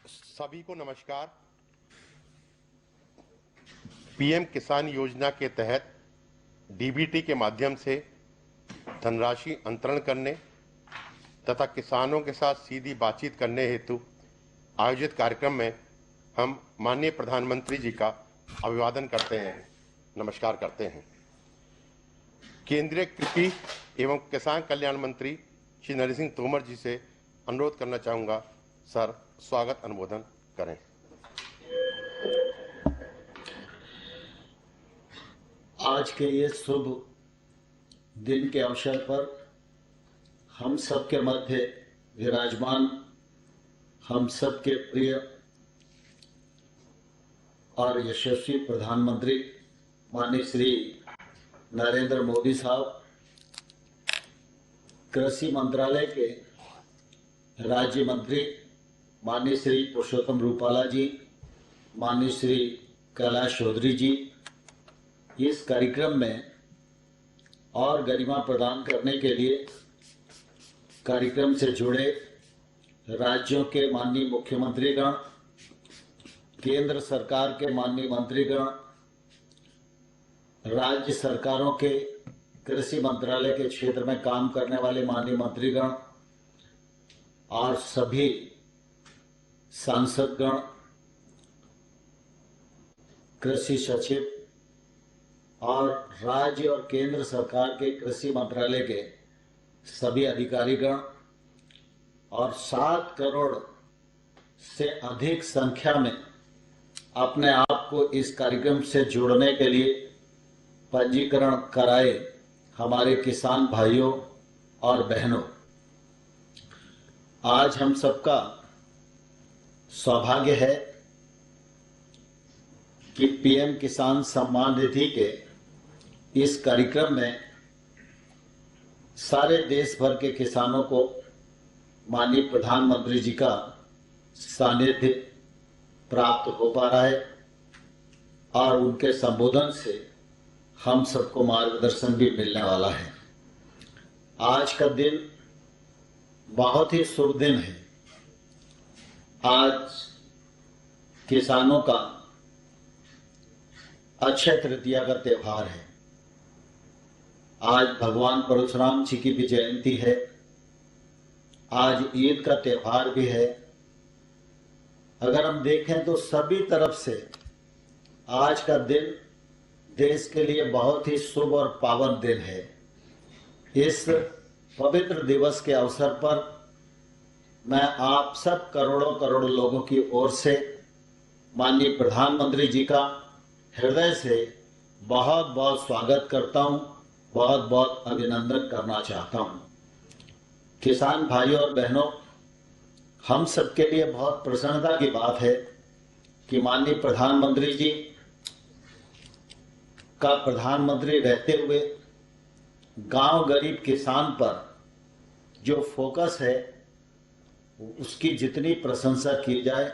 सभी को नमस्कार। पीएम किसान योजना के तहत डीबीटी के माध्यम से धनराशि अंतरण करने तथा किसानों के साथ सीधी बातचीत करने हेतु आयोजित कार्यक्रम में हम माननीय प्रधानमंत्री जी का अभिवादन करते हैं, नमस्कार करते हैं। केंद्रीय कृषि एवं किसान कल्याण मंत्री श्री नरेंद्र सिंह तोमर जी से अनुरोध करना चाहूँगा, सर स्वागत अनुमोदन करें। आज के ये शुभ दिन के अवसर पर हम सबके मध्य विराजमान हम सबके प्रिय और यशस्वी प्रधानमंत्री माननीय श्री नरेंद्र मोदी साहब, कृषि मंत्रालय के राज्य मंत्री माननीय श्री पुरुषोत्तम रूपाला जी, माननीय श्री कैलाश चौधरी जी, इस कार्यक्रम में और गरिमा प्रदान करने के लिए कार्यक्रम से जुड़े राज्यों के माननीय मुख्यमंत्रीगण, केंद्र सरकार के माननीय मंत्रीगण, राज्य सरकारों के कृषि मंत्रालय के क्षेत्र में काम करने वाले माननीय मंत्रीगण और सभी सांसदगण, कृषि सचिव और राज्य और केंद्र सरकार के कृषि मंत्रालय के सभी अधिकारीगण और 7 करोड़ से अधिक संख्या में अपने आप को इस कार्यक्रम से जुड़ने के लिए पंजीकरण कराए हमारे किसान भाइयों और बहनों, आज हम सबका सौभाग्य है कि पीएम किसान सम्मान निधि के इस कार्यक्रम में सारे देश भर के किसानों को माननीय प्रधानमंत्री जी का सानिध्य प्राप्त हो पा रहा है और उनके संबोधन से हम सबको मार्गदर्शन भी मिलने वाला है। आज का दिन बहुत ही शुभ दिन है। आज किसानों का अक्षय तृतीया का त्योहार है। आज भगवान परशुराम जी की भी जयंती है। आज ईद का त्योहार भी है। अगर हम देखें तो सभी तरफ से आज का दिन देश के लिए बहुत ही शुभ और पावन दिन है। इस पवित्र दिवस के अवसर पर मैं आप सब करोड़ों करोड़ लोगों की ओर से माननीय प्रधानमंत्री जी का हृदय से बहुत बहुत स्वागत करता हूं, बहुत बहुत अभिनंदन करना चाहता हूं। किसान भाइयों और बहनों, हम सबके लिए बहुत प्रसन्नता की बात है कि माननीय प्रधानमंत्री जी का प्रधानमंत्री रहते हुए गांव गरीब किसान पर जो फोकस है उसकी जितनी प्रशंसा की जाए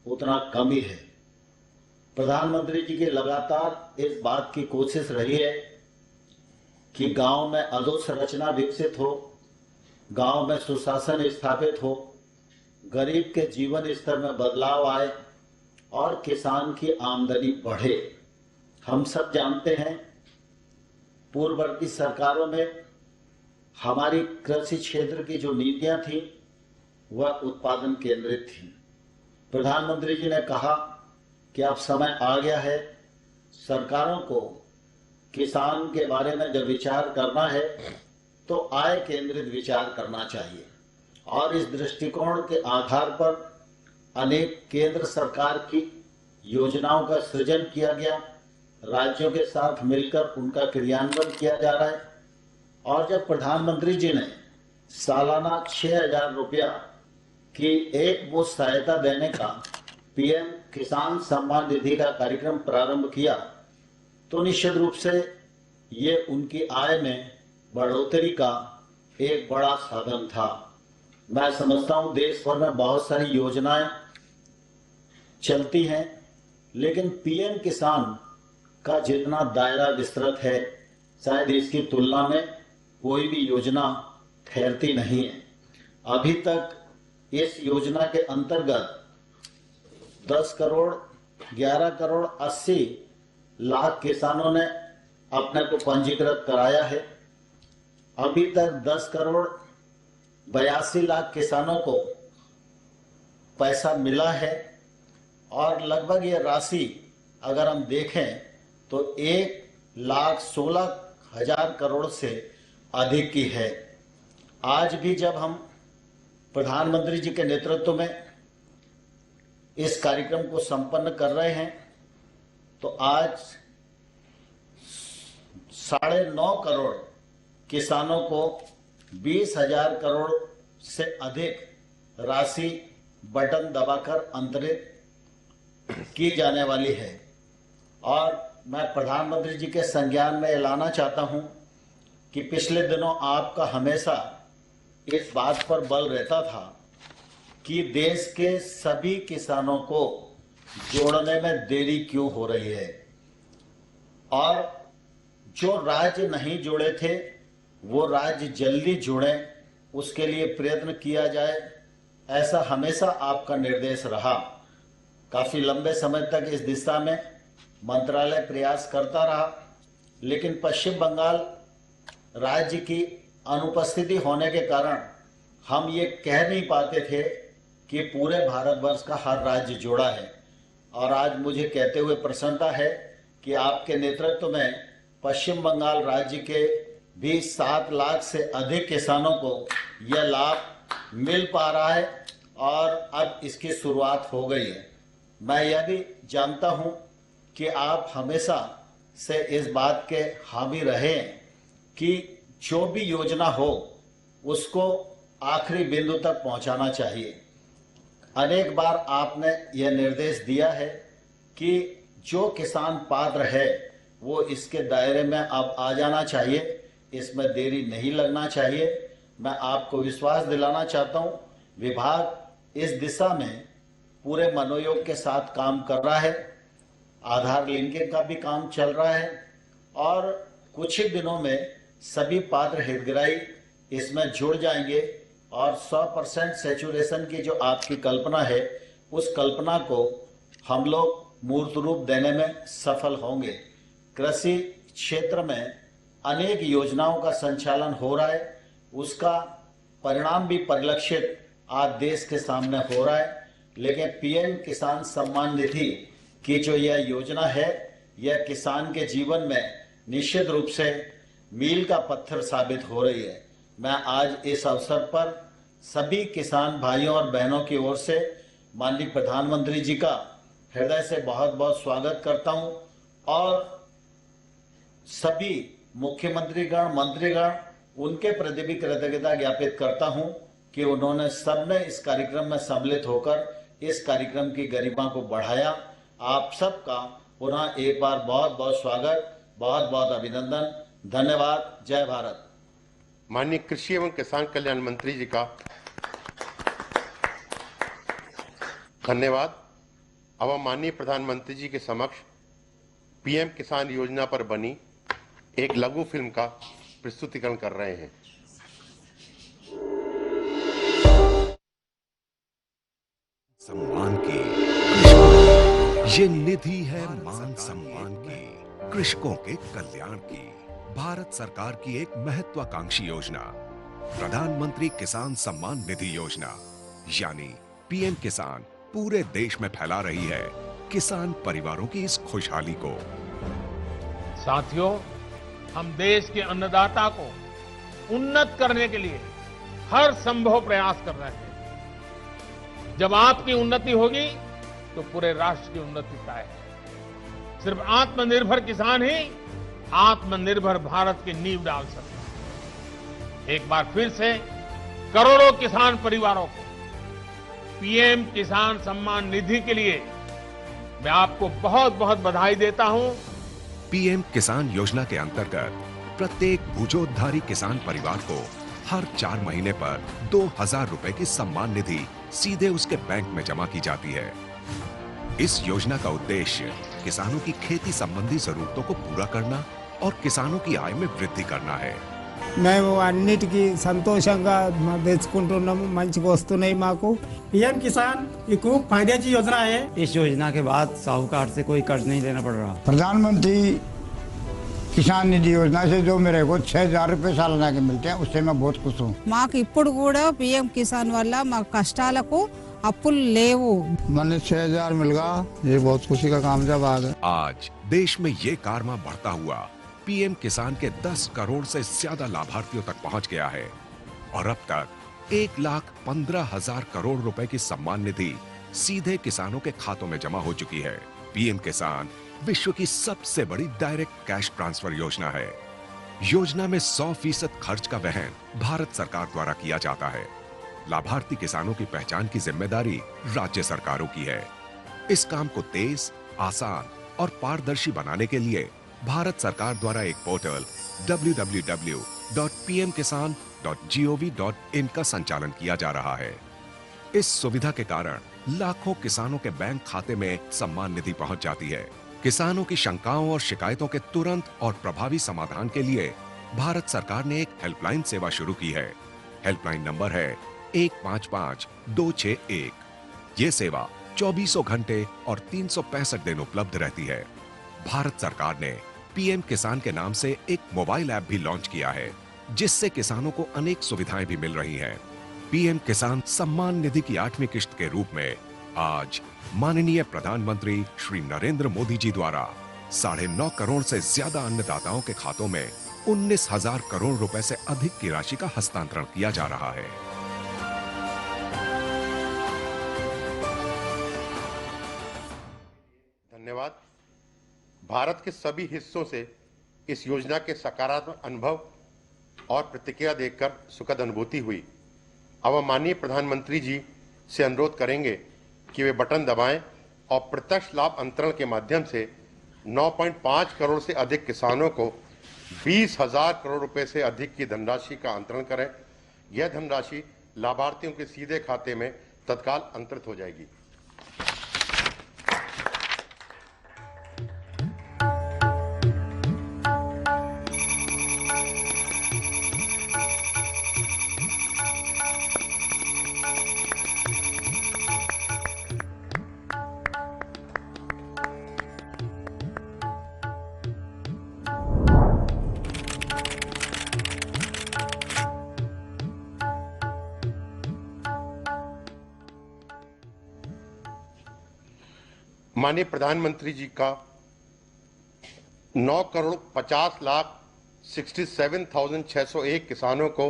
उतना कम ही है। प्रधानमंत्री जी की लगातार इस बात की कोशिश रही है कि गांव में अधोसंरचना विकसित हो, गांव में सुशासन स्थापित हो, गरीब के जीवन स्तर में बदलाव आए और किसान की आमदनी बढ़े। हम सब जानते हैं पूर्ववर्ती सरकारों में हमारी कृषि क्षेत्र की जो नीतियां थी वह उत्पादन केंद्रित थी। प्रधानमंत्री जी ने कहा कि अब समय आ गया है, सरकारों को किसान के बारे में जब विचार करना है तो आय केंद्रित विचार करना चाहिए और इस दृष्टिकोण के आधार पर अनेक केंद्र सरकार की योजनाओं का सृजन किया गया, राज्यों के साथ मिलकर उनका क्रियान्वयन किया जा रहा है। और जब प्रधानमंत्री जी ने सालाना 6,000 रुपया की एक मुश्त सहायता देने का पीएम किसान सम्मान निधि का कार्यक्रम प्रारंभ किया तो निश्चित रूप से ये उनकी आय में बढ़ोतरी का एक बड़ा साधन था। मैं समझता हूं देश भर में बहुत सारी योजनाएं चलती हैं, लेकिन पीएम किसान का जितना दायरा विस्तृत है शायद इसकी तुलना में कोई भी योजना ठहरती नहीं है। अभी तक इस योजना के अंतर्गत 10,11,80,00,000 किसानों ने अपने को पंजीकृत कराया है। अभी तक 10,82,00,000 किसानों को पैसा मिला है और लगभग ये राशि अगर हम देखें तो 1,16,000 करोड़ से अधिक की है। आज भी जब हम प्रधानमंत्री जी के नेतृत्व में इस कार्यक्रम को संपन्न कर रहे हैं तो आज 9.5 करोड़ किसानों को 20,000 करोड़ से अधिक राशि बटन दबाकर अंतरित की जाने वाली है। और मैं प्रधानमंत्री जी के संज्ञान में लाना चाहता हूं कि पिछले दिनों आपका हमेशा इस बात पर बल रहता था कि देश के सभी किसानों को जोड़ने में देरी क्यों हो रही है, और जो राज्य नहीं जुड़े थे वो राज्य जल्दी जुड़े, उसके लिए प्रयत्न किया जाए, ऐसा हमेशा आपका निर्देश रहा। काफी लंबे समय तक इस दिशा में मंत्रालय प्रयास करता रहा, लेकिन पश्चिम बंगाल राज्य की अनुपस्थिति होने के कारण हम ये कह नहीं पाते थे कि पूरे भारतवर्ष का हर राज्य जुड़ा है। और आज मुझे कहते हुए प्रसन्नता है कि आपके नेतृत्व में पश्चिम बंगाल राज्य के भी 7 लाख से अधिक किसानों को यह लाभ मिल पा रहा है और अब इसकी शुरुआत हो गई है। मैं यह भी जानता हूं कि आप हमेशा से इस बात के हामी रहे कि जो भी योजना हो उसको आखिरी बिंदु तक पहुंचाना चाहिए। अनेक बार आपने यह निर्देश दिया है कि जो किसान पात्र है वो इसके दायरे में अब आ जाना चाहिए, इसमें देरी नहीं लगना चाहिए। मैं आपको विश्वास दिलाना चाहता हूं, विभाग इस दिशा में पूरे मनोयोग के साथ काम कर रहा है। आधार लिंकिंग का भी काम चल रहा है और कुछ ही दिनों में सभी पात्र हितग्राही इसमें जुड़ जाएंगे और 100% सैचुरेशन की जो आपकी कल्पना है उस कल्पना को हम लोग मूर्त रूप देने में सफल होंगे। कृषि क्षेत्र में अनेक योजनाओं का संचालन हो रहा है, उसका परिणाम भी परिलक्षित आज देश के सामने हो रहा है। लेकिन पीएम किसान सम्मान निधि की जो यह योजना है यह किसान के जीवन में निश्चित रूप से मील का पत्थर साबित हो रही है। मैं आज इस अवसर पर सभी किसान भाइयों और बहनों की ओर से माननीय प्रधानमंत्री जी का हृदय से बहुत बहुत स्वागत करता हूं और सभी मुख्यमंत्रीगण, मंत्रीगण, उनके प्रति भी कृतज्ञता ज्ञापित करता हूं कि उन्होंने सबने इस कार्यक्रम में सम्मिलित होकर इस कार्यक्रम की गरिमा को बढ़ाया। आप सबका पुनः एक बार बहुत बहुत स्वागत, बहुत बहुत अभिनंदन, धन्यवाद। जय भारत। माननीय कृषि एवं किसान कल्याण मंत्री जी का धन्यवाद। अब हम माननीय प्रधानमंत्री जी के समक्ष पीएम किसान योजना पर बनी एक लघु फिल्म का प्रस्तुतिकरण कर रहे हैं। सम्मान की ये निधि है मान सम्मान की, कृषकों के कल्याण की। भारत सरकार की एक महत्वाकांक्षी योजना प्रधानमंत्री किसान सम्मान निधि योजना यानी पीएम किसान पूरे देश में फैला रही है किसान परिवारों की इस खुशहाली को। साथियों, हम देश के अन्नदाता को उन्नत करने के लिए हर संभव प्रयास कर रहे हैं। जब आपकी उन्नति होगी तो पूरे राष्ट्र की उन्नति तय है। सिर्फ आत्मनिर्भर किसान ही आत्मनिर्भर भारत की नींव डाल सकता है। एक बार फिर से करोड़ों किसान परिवारों को पीएम किसान सम्मान निधि के लिए मैं आपको बहुत बहुत बधाई देता हूं। पीएम किसान योजना के अंतर्गत प्रत्येक भूजोद्धारी किसान परिवार को हर 4 महीने पर 2,000 रुपए की सम्मान निधि सीधे उसके बैंक में जमा की जाती है। इस योजना का उद्देश्य किसानों की खेती संबंधी जरूरतों को पूरा करना और किसानों की आय में वृद्धि करना है। మేము అన్నిటికీ సంతోషంగా తెచ్చుకుంటున్నాము, మంచిగా వస్తున్నాయి మాకు। पीएम किसान ये खूप फायद्याची योजना आहे। इस योजना के बाद साहूकार से कोई कर्ज नहीं लेना पड़ रहा। प्रधानमंत्री किसान निधि योजना से जो मेरे को 6,000 रुपये सालाना के मिलते हैं, उससे मैं बहुत खुश हूँ। మాకు ఇప్పుడు కూడా పీఎం కిసాన్ వల్ల మా కష్టాలకు అప్పులు లేవు। मैंने 6,000 मिल गया, ये बहुत खुशी का काम जब आ गया। आज देश में ये कारवां बढ़ता हुआ पीएम किसान के 10 करोड़ से ज्यादा लाभार्थियों तक पहुंच गया है और अब तक 1,15,000 करोड़ रुपए की सम्मान निधि सीधे किसानों के खातों में जमा हो चुकी है। पीएम किसान विश्व की सबसे बड़ी डायरेक्ट कैश ट्रांसफर योजना है। योजना में 100% खर्च का वहन भारत सरकार द्वारा किया जाता है। लाभार्थी किसानों की पहचान की जिम्मेदारी राज्य सरकारों की है। इस काम को तेज, आसान और पारदर्शी बनाने के लिए भारत सरकार द्वारा एक पोर्टल www.pmkisan.gov.in का संचालन किया जा रहा है। इस सुविधा के कारण लाखों किसानों के बैंक खाते में सम्मान निधि पहुंच जाती है। किसानों की शंकाओं और शिकायतों के तुरंत और प्रभावी समाधान के लिए भारत सरकार ने एक हेल्पलाइन सेवा शुरू की है। हेल्पलाइन नंबर है 155-261। ये सेवा 24 घंटे और 365 दिन उपलब्ध रहती है। भारत सरकार ने पीएम किसान के नाम से एक मोबाइल ऐप भी लॉन्च किया है, जिससे किसानों को अनेक सुविधाएं भी मिल रही हैं। पीएम किसान सम्मान निधि की 8वीं किश्त के रूप में आज माननीय प्रधानमंत्री श्री नरेंद्र मोदी जी द्वारा 9.5 करोड़ से ज्यादा अन्नदाताओं के खातों में 19,000 करोड़ रुपए से अधिक की राशि का हस्तांतरण किया जा रहा है। धन्यवाद। भारत के सभी हिस्सों से इस योजना के सकारात्मक अनुभव और प्रतिक्रिया देखकर सुखद अनुभूति हुई। अब हम माननीय प्रधानमंत्री जी से अनुरोध करेंगे कि वे बटन दबाएं और प्रत्यक्ष लाभ अंतरण के माध्यम से 9.5 करोड़ से अधिक किसानों को 20,000 करोड़ रुपए से अधिक की धनराशि का अंतरण करें। यह धनराशि लाभार्थियों के सीधे खाते में तत्काल अंतरित हो जाएगी। माननीय प्रधानमंत्री जी का 9,50,67,601 किसानों को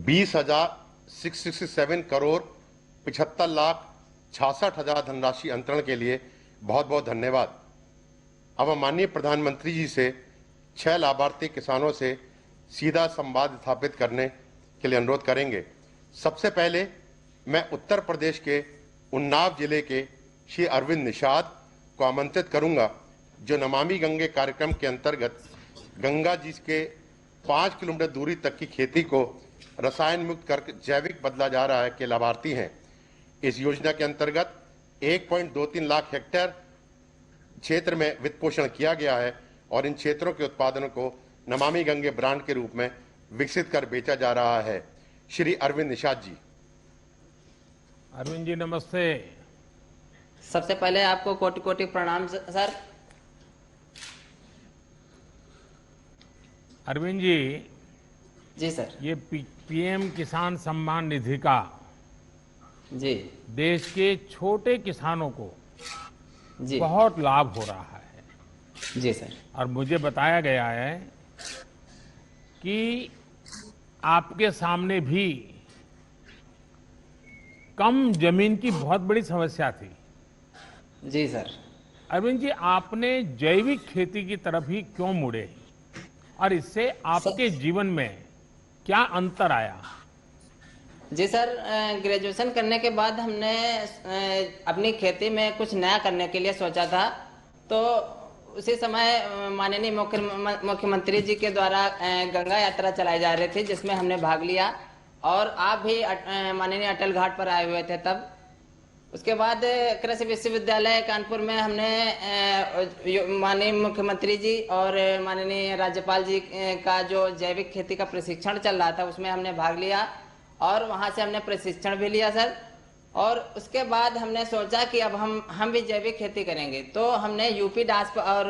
20,667 करोड़ 75,66,000 धनराशि अंतरण के लिए बहुत बहुत धन्यवाद। अब हम माननीय प्रधानमंत्री जी से 6 लाभार्थी किसानों से सीधा संवाद स्थापित करने के लिए अनुरोध करेंगे। सबसे पहले मैं उत्तर प्रदेश के उन्नाव जिले के श्री अरविंद निषाद को आमंत्रित करूंगा, जो नमामि गंगे कार्यक्रम के अंतर्गत गंगा जी के 5 किलोमीटर दूरी तक की खेती को रसायन मुक्त कर जैविक बदला जा रहा है के लाभार्थी हैं। इस योजना के अंतर्गत 1.23 लाख हेक्टेयर क्षेत्र में वित्त पोषण किया गया है और इन क्षेत्रों के उत्पादनों को नमामि गंगे ब्रांड के रूप में विकसित कर बेचा जा रहा है। श्री अरविंद निषाद जी। अरविंद जी नमस्ते। सबसे पहले आपको कोटि कोटि प्रणाम सर। अरविंद जी। जी सर। ये पीएम किसान सम्मान निधि का जी देश के छोटे किसानों को जी बहुत लाभ हो रहा है। जी सर। और मुझे बताया गया है कि आपके सामने भी कम जमीन की बहुत बड़ी समस्या थी। जी सर। अरविंद जी, आपने जैविक खेती की तरफ ही क्यों मुड़े और इससे आपके जीवन में क्या अंतर आया? जी सर, ग्रेजुएशन करने के बाद हमने अपनी खेती में कुछ नया करने के लिए सोचा था। तो उसी समय माननीय मुख्यमंत्री जी के द्वारा गंगा यात्रा चलाई जा रही थी, जिसमें हमने भाग लिया और आप भी माननीय अटल घाट पर आए हुए थे तब। उसके बाद कृषि विश्वविद्यालय कानपुर में हमने माननीय मुख्यमंत्री जी और माननीय राज्यपाल जी का जो जैविक खेती का प्रशिक्षण चल रहा था उसमें हमने भाग लिया और वहां से हमने प्रशिक्षण भी लिया सर। और उसके बाद हमने सोचा कि अब हम भी जैविक खेती करेंगे। तो हमने यूपी डास्प और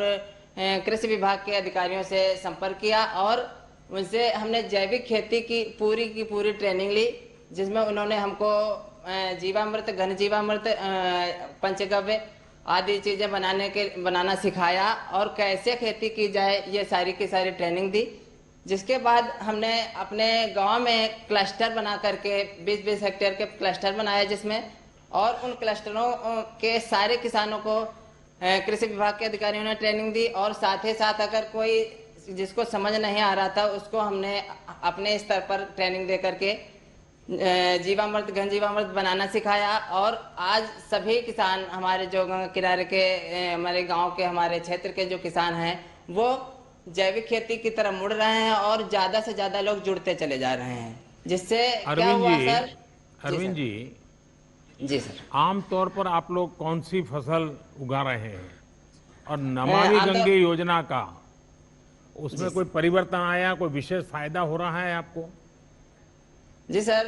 कृषि विभाग के अधिकारियों से संपर्क किया और उनसे हमने जैविक खेती की पूरी ट्रेनिंग ली, जिसमें उन्होंने हमको जीवामृत, घन जीवामृत, पंचगव्य आदि चीजें बनाना सिखाया और कैसे खेती की जाए ये सारी की सारी ट्रेनिंग दी। जिसके बाद हमने अपने गांव में क्लस्टर बना करके 20-20 हेक्टेयर के क्लस्टर बनाए, जिसमें और उन क्लस्टरों के सारे किसानों को कृषि विभाग के अधिकारियों ने ट्रेनिंग दी और साथ ही साथ अगर कोई जिसको समझ नहीं आ रहा था उसको हमने अपने स्तर पर ट्रेनिंग दे करके जीवामृत, घन जीवामृत बनाना सिखाया। और आज सभी किसान हमारे जो गंगा किनारे के हमारे गांव के हमारे क्षेत्र के जो किसान हैं वो जैविक खेती की तरफ मुड़ रहे हैं और ज्यादा से ज्यादा लोग जुड़ते चले जा रहे हैं। जिससे क्या हुआ सर? अरविंद जी, जी सर, आमतौर पर आप लोग कौन सी फसल उगा रहे हैं और नमामि गंगे योजना का उसमें कोई परिवर्तन आया, कोई विशेष फायदा हो रहा है आपको? जी सर,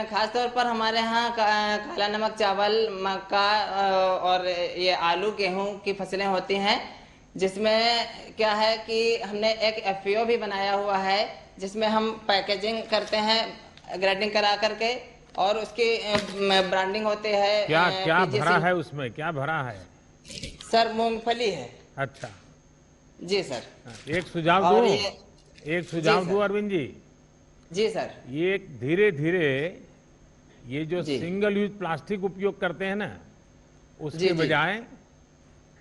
खासतौर पर हमारे यहाँ काला नमक चावल, मक्का और ये आलू, गेहूं की फसलें होती हैं, जिसमें क्या है कि हमने एक एफपीओ भी बनाया हुआ है जिसमें हम पैकेजिंग करते हैं ग्रेडिंग करा करके और उसकी ब्रांडिंग होती है। क्या क्या भरा है उसमें, क्या भरा है? सर मूंगफली है। अच्छा जी सर। एक सुझाव दूं अरविंद जी। जी सर। ये धीरे धीरे ये जो सिंगल यूज प्लास्टिक उपयोग करते हैं ना, उसके बजाय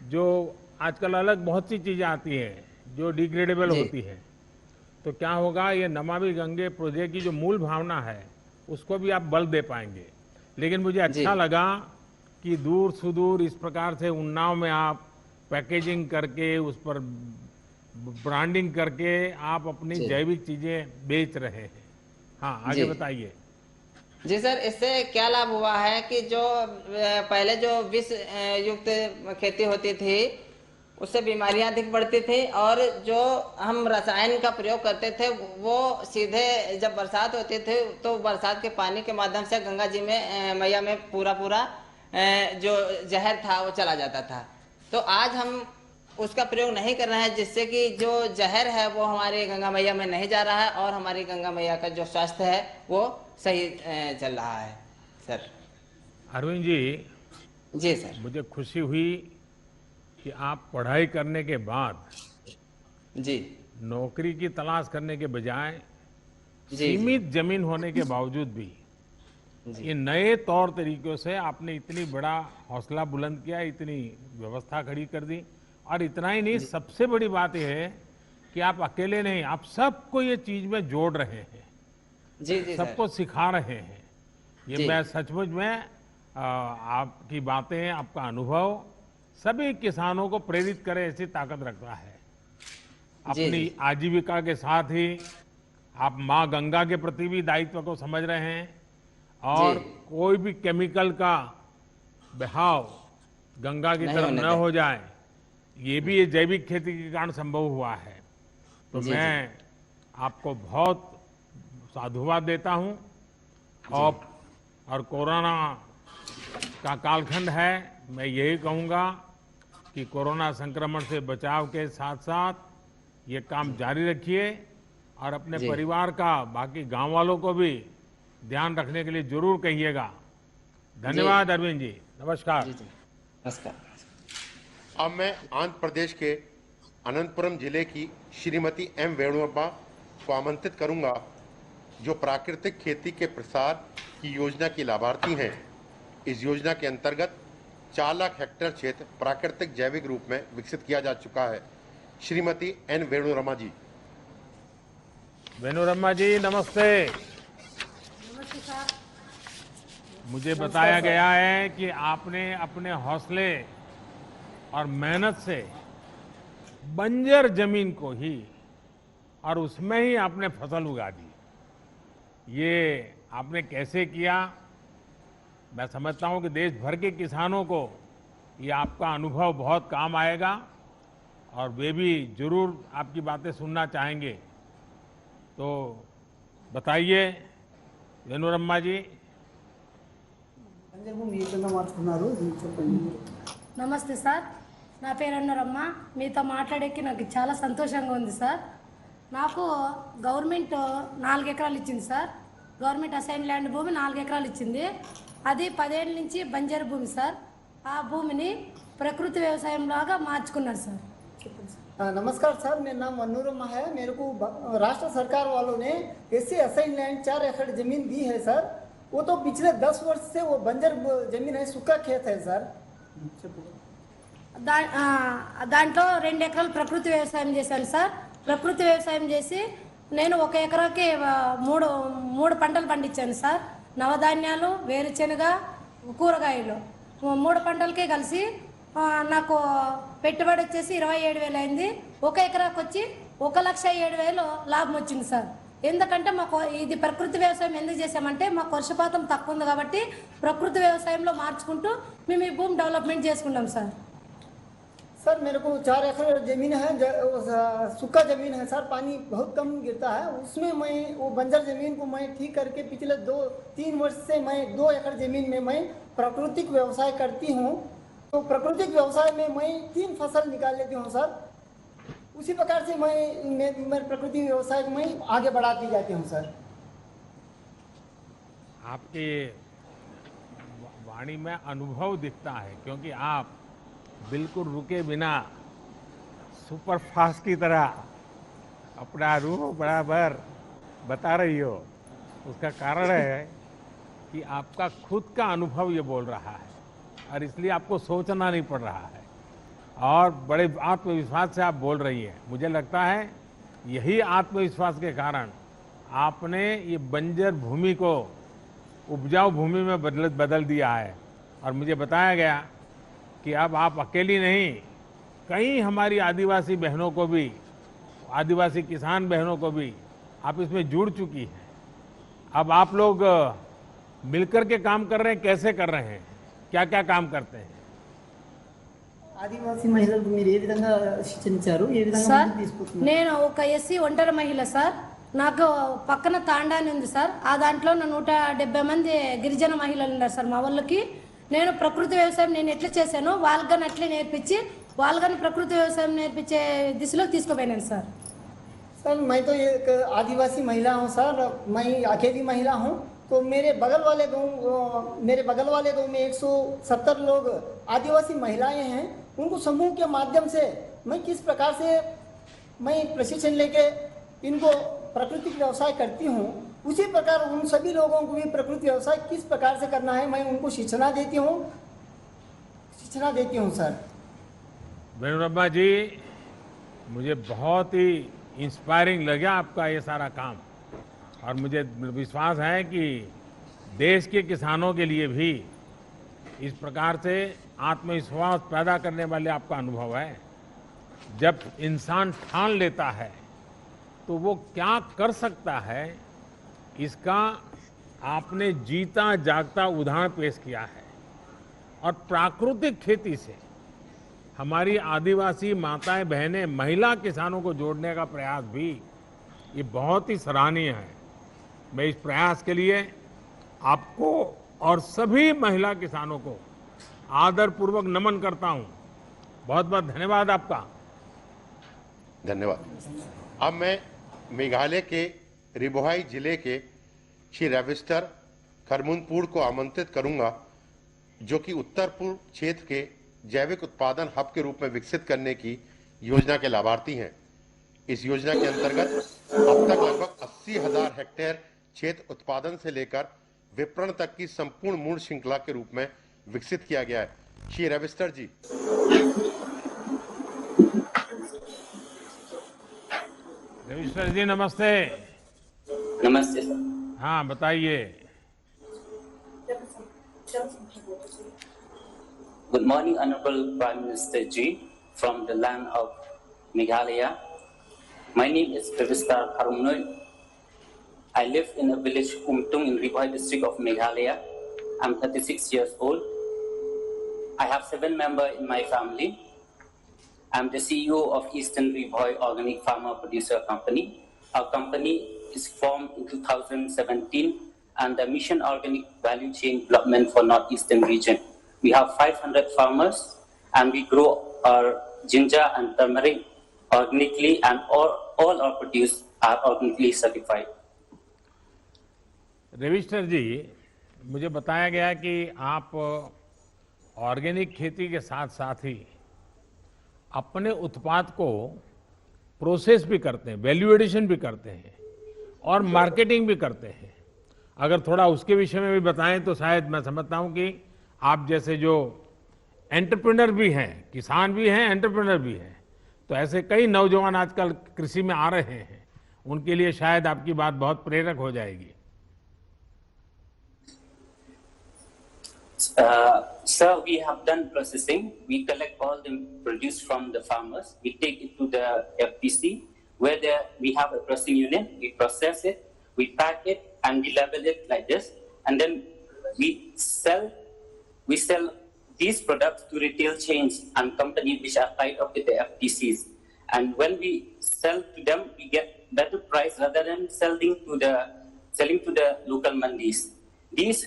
जो आजकल अलग बहुत सी चीजें आती हैं जो डिग्रेडेबल होती है, तो क्या होगा, ये नमामि गंगे प्रोजेक्ट की जो मूल भावना है उसको भी आप बल दे पाएंगे। लेकिन मुझे अच्छा लगा कि दूर सुदूर इस प्रकार से उन्नाव में आप पैकेजिंग करके उस पर ब्रांडिंग करके आप अपनी जैविक चीजें बेच रहे हैं। हाँ, आगे बताइए। जी सर, इससे क्या लाभ हुआ है कि जो पहले जो विष युक्त खेती होती थी उससे बीमारियां अधिक बढ़ती थी और जो हम रसायन का प्रयोग करते थे वो सीधे जब बरसात होती थी तो बरसात के पानी के माध्यम से गंगा जी में मैया में पूरा जो जहर था वो चला जाता था। तो आज हम उसका प्रयोग नहीं कर रहे हैं, जिससे कि जो जहर है वो हमारी गंगा मैया में नहीं जा रहा है और हमारी गंगा मैया का जो स्वास्थ्य है वो सही चल रहा है। सर अरविंद जी, जी सर, मुझे खुशी हुई कि आप पढ़ाई करने के बाद जी नौकरी की तलाश करने के बजाय सीमित जमीन होने के बावजूद भी ये नए तौर तरीकों से आपने इतनी बड़ा हौसला बुलंद किया, इतनी व्यवस्था खड़ी कर दी। और इतना ही नहीं, सबसे बड़ी बात यह है कि आप अकेले नहीं, आप सबको ये चीज में जोड़ रहे हैं, जी सबको सिखा रहे हैं। ये मैं सचमुच में आपकी बातें, आपका अनुभव सभी किसानों को प्रेरित करे ऐसी ताकत रखता है। अपनी आजीविका के साथ ही आप माँ गंगा के प्रति भी दायित्व को समझ रहे हैं और कोई भी केमिकल का बहाव गंगा की तरफ न हो जाए, ये भी ये जैविक खेती के कारण संभव हुआ है। तो मैं आपको बहुत साधुवाद देता हूं। और कोरोना का कालखंड है, मैं यही कहूंगा कि कोरोना संक्रमण से बचाव के साथ साथ ये काम जारी रखिए और अपने परिवार का, बाकी गांव वालों को भी ध्यान रखने के लिए जरूर कहिएगा। धन्यवाद अरविंद जी, नमस्कार। नमस्कार। अब मैं आंध्र प्रदेश के अनंतपुरम जिले की श्रीमती एम वेणुअप्पा को आमंत्रित करूंगा, जो प्राकृतिक खेती के प्रसार की योजना की लाभार्थी हैं। इस योजना के अंतर्गत 4 लाख हेक्टेयर क्षेत्र प्राकृतिक जैविक रूप में विकसित किया जा चुका है। श्रीमती एन वेणुरमा जी। वेणुरमा जी नमस्ते। मुझे बताया गया है कि आपने अपने हौसले और मेहनत से बंजर जमीन को ही और उसमें ही आपने फसल उगा दी। ये आपने कैसे किया? मैं समझता हूं कि देश भर के किसानों को ये आपका अनुभव बहुत काम आएगा और वे भी जरूर आपकी बातें सुनना चाहेंगे। तो बताइए वेणुरमा जी। నమస్తే సార్, నా పేరు అన్నరమ్మ. మీతో మాట్లాడేకి నాకు చాలా సంతోషంగా ఉంది సార్. నాకు గవర్నమెంట్ 4 ఎకరాలు ఇచ్చింది సార్. గవర్నమెంట్ అసైన్ ల్యాండ్ భూమి 4 ఎకరాలు ఇచ్చింది. అది 10 ఏళ్ళ నుంచి బంజరు భూమి సార్. ఆ భూమిని ప్రకృతి వ్యవసాయం లాగా మార్చుకున్నారు సార్. नमस्कार सर, मेरा नाम मनोरमा है। मेरे को राष्ट्र सरकार वालों ने एससी असाइन लैंड 4 एकड़ जमीन दी है सर। वो तो पिछले 10 वर्ष से वो बंजर जमीन है, सूखा खेत है सर। దాంట్లో 2 ఎకరాలు ప్రకృతి వ్యవసాయం చేశాను సార్. ప్రకృతి వ్యవసాయం చేసి నేను 1 ఎకరాకి 3 పంటలు పండించాను సార్. నవధాన్యాలు, వేరుశెనగ, కూరగాయలు 3 పంటలకే కలిసి నాకు పెట్టుబడి వచ్చేసి 27,000 అయింది. 1 ఎకరాకు వచ్చి 1,07,000 లాభం వచ్చింది సార్. ఎందుకంటే మాకు ఇది ప్రకృతి వ్యవసాయం ఎందుకు చేసామంటే మాకు వర్షపాతం తక్కువ ఉంది కాబట్టి ప్రకృతి వ్యవసాయంలో మార్చుకుంటూ మేము ఈ భూమి డెవలప్మెంట్ చేసుకున్నాం సార్. सर मेरे को 4 एकड़ ज़मीन है, सूखा ज़मीन है सर, पानी बहुत कम गिरता है। उसमें मैं वो बंजर ज़मीन को मैं ठीक करके पिछले 2-3 वर्ष से मैं 2 एकड़ ज़मीन में मैं प्राकृतिक व्यवसाय करती हूँ। तो प्राकृतिक व्यवसाय में मैं 3 फसल निकाल लेती हूँ सर। उसी प्रकार से मैं प्रकृति व्यवसाय को मैं आगे बढ़ाती जाती हूँ सर। आपके वाणी में अनुभव दिखता है, क्योंकि आप बिल्कुल रुके बिना सुपर फास्ट की तरह अपना रूह बराबर बता रही हो। उसका कारण है कि आपका खुद का अनुभव ये बोल रहा है और इसलिए आपको सोचना नहीं पड़ रहा है और बड़े आत्मविश्वास से आप बोल रही हैं। मुझे लगता है यही आत्मविश्वास के कारण आपने ये बंजर भूमि को उपजाऊ भूमि में बदल दिया है। और मुझे बताया गया कि अब आप अकेली नहीं, कई हमारी आदिवासी बहनों को भी, आदिवासी किसान बहनों को भी आप इसमें जुड़ चुकी हैं। अब आप लोग मिलकर के काम कर रहे हैं, कैसे कर रहे हैं, क्या क्या काम करते हैं? ఆదివాసీ మహిళలకు మీరు ఏ విధంగా శిక్షణ ఇచ్చారు, ఏ విధంగా సార్ తీసుకుంటున్నారు? నేను ఒక ఎస్సీ ఒంటరి మహిళ సార్. నాకు పక్కన తాండాని ఉంది సార్. ఆ దాంట్లో 170 మంది గిరిజన మహిళలు ఉన్నారు సార్ మా వాళ్ళకి. నేను ప్రకృతి వ్యవసాయం నేను ఎట్లా చేశానో వాళ్ళని అట్లే నేర్పించి వాళ్ళని ప్రకృతి వ్యవసాయం నేర్పించే దిశలో తీసుకుపోయినాను సార్. सर मैं तो एक आदिवासी महिला हूँ सर, मैं अकेली महिला हूँ। तो मेरे बगल वाले गांव में 170 लोग आदिवासी महिलाएं हैं। उनको समूह के माध्यम से मैं किस प्रकार से मैं प्रशिक्षण लेके इनको प्राकृतिक व्यवसाय करती हूँ, उसी प्रकार उन सभी लोगों को भी प्रकृति व्यवसाय किस प्रकार से करना है मैं उनको शिक्षण देती हूँ सर। वेणुरम्मा जी, मुझे बहुत ही इंस्पायरिंग लगा आपका ये सारा काम और मुझे विश्वास है कि देश के किसानों के लिए भी इस प्रकार से आत्मविश्वास पैदा करने वाले आपका अनुभव है। जब इंसान ठान लेता है तो वो क्या कर सकता है, इसका आपने जीता जागता उदाहरण पेश किया है। और प्राकृतिक खेती से हमारी आदिवासी माताएं बहनें महिला किसानों को जोड़ने का प्रयास भी ये बहुत ही सराहनीय है। मैं इस प्रयास के लिए आपको और सभी महिला किसानों को आदरपूर्वक नमन करता हूं। बहुत बहुत धन्यवाद आपका। धन्यवाद। अब मैं मेघालय के रिबोहाई जिले के श्री रविस्टर खरमुनपुर को आमंत्रित करूंगा, जो कि उत्तर पूर्व क्षेत्र के जैविक उत्पादन हब के रूप में विकसित करने की योजना के लाभार्थी हैं। इस योजना के अंतर्गत अब तक लगभग 80,000 हेक्टेयर क्षेत्र उत्पादन से लेकर विपणन तक की संपूर्ण मूल श्रृंखला के रूप में विकसित किया गया है। श्री रविस्टर जी। रविस्टर जी नमस्ते। नमस्ते सर। हाँ बताइए। Good morning, Honorable Prime Minister Ji, from the land of Meghalaya. My name is Pravista Karumnoy. I live in a village Kumtung in Riboy district of Meghalaya. I'm 36 years old. I have 7 members in my family. I'm the CEO of Eastern Riboy Organic Farmer Producer Company. Our company is formed in 2017 and the Mission Organic Value Chain Development for Northeastern region. We have 500 farmers, and we grow our ginger and turmeric organically, and all our produce are organically certified. Ravishankar जी, मुझे बताया गया कि आप organic खेती के साथ साथ ही अपने उत्पाद को प्रोसेस भी करते हैं, वैल्यू एडिशन भी करते हैं और मार्केटिंग भी करते हैं। अगर थोड़ा उसके विषय में भी बताएं तो शायद मैं समझता हूं कि आप जैसे जो एंटरप्रेन्योर भी हैं, किसान भी हैं, एंटरप्रेन्योर भी हैं, तो ऐसे कई नौजवान आजकल कृषि में आ रहे हैं, उनके लिए शायद आपकी बात बहुत प्रेरक हो जाएगी। Sir, we have done processing. We collect all the produce from the farmers. We take it to the FPC, where we have a processing unit. We process it, we pack it, and we label it like this. And then we sell these products to retail chains and companies which are tied up with the FPCs. And when we sell to them, we get better price rather than selling to the local mandis. These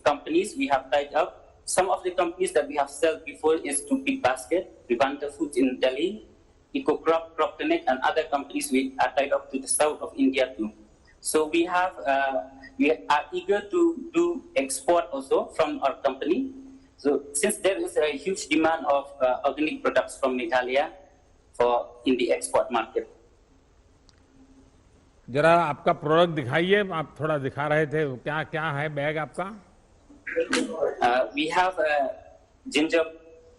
companies we have tied up. Some of the companies that we have sold before is to Big Basket, Vivanta Foods in Delhi, EcoCrop, CropConnect, and other companies we are tied up to the south of India too. So we are eager to do export also from our company. So since there is a huge demand of organic products from Meghalaya in the export market. जरा आपका product दिखाइए, आप थोड़ा दिखा रहे थे, क्या क्या है बैग आपका? We have ginger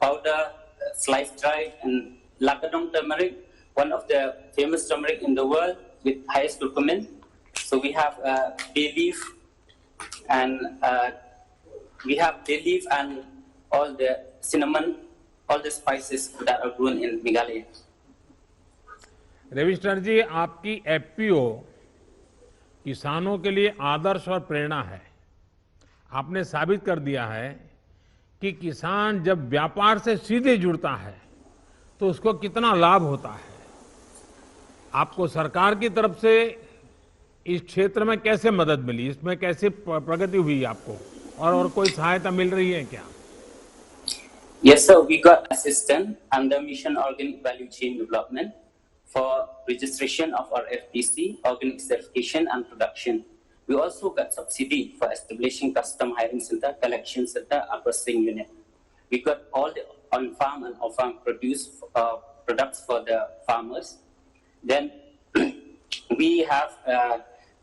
powder, sliced dried, and Lakadong turmeric, one of the famous turmeric in the world with highest curcumin. So we have bay leaf, and all the cinnamon, all the spices that are grown in Meghalaya. Ravishankar जी, आपकी FPO किसानों के लिए आदर्श और प्रेरणा है। आपने साबित कर दिया है कि किसान जब व्यापार से सीधे जुड़ता है तो उसको कितना लाभ होता है। आपको सरकार की तरफ से इस क्षेत्र में कैसे मदद मिली, इसमें कैसे प्रगति हुई आपको, और कोई सहायता मिल रही है क्या? Yes sir, we got assistance under Mission Organic Value Chain Development for registration of our FPC, organic certification and production. We also got subsidy for establishing custom hiring center, collection center, and processing unit. We got all the on-farm and off-farm products for the farmers. Then we have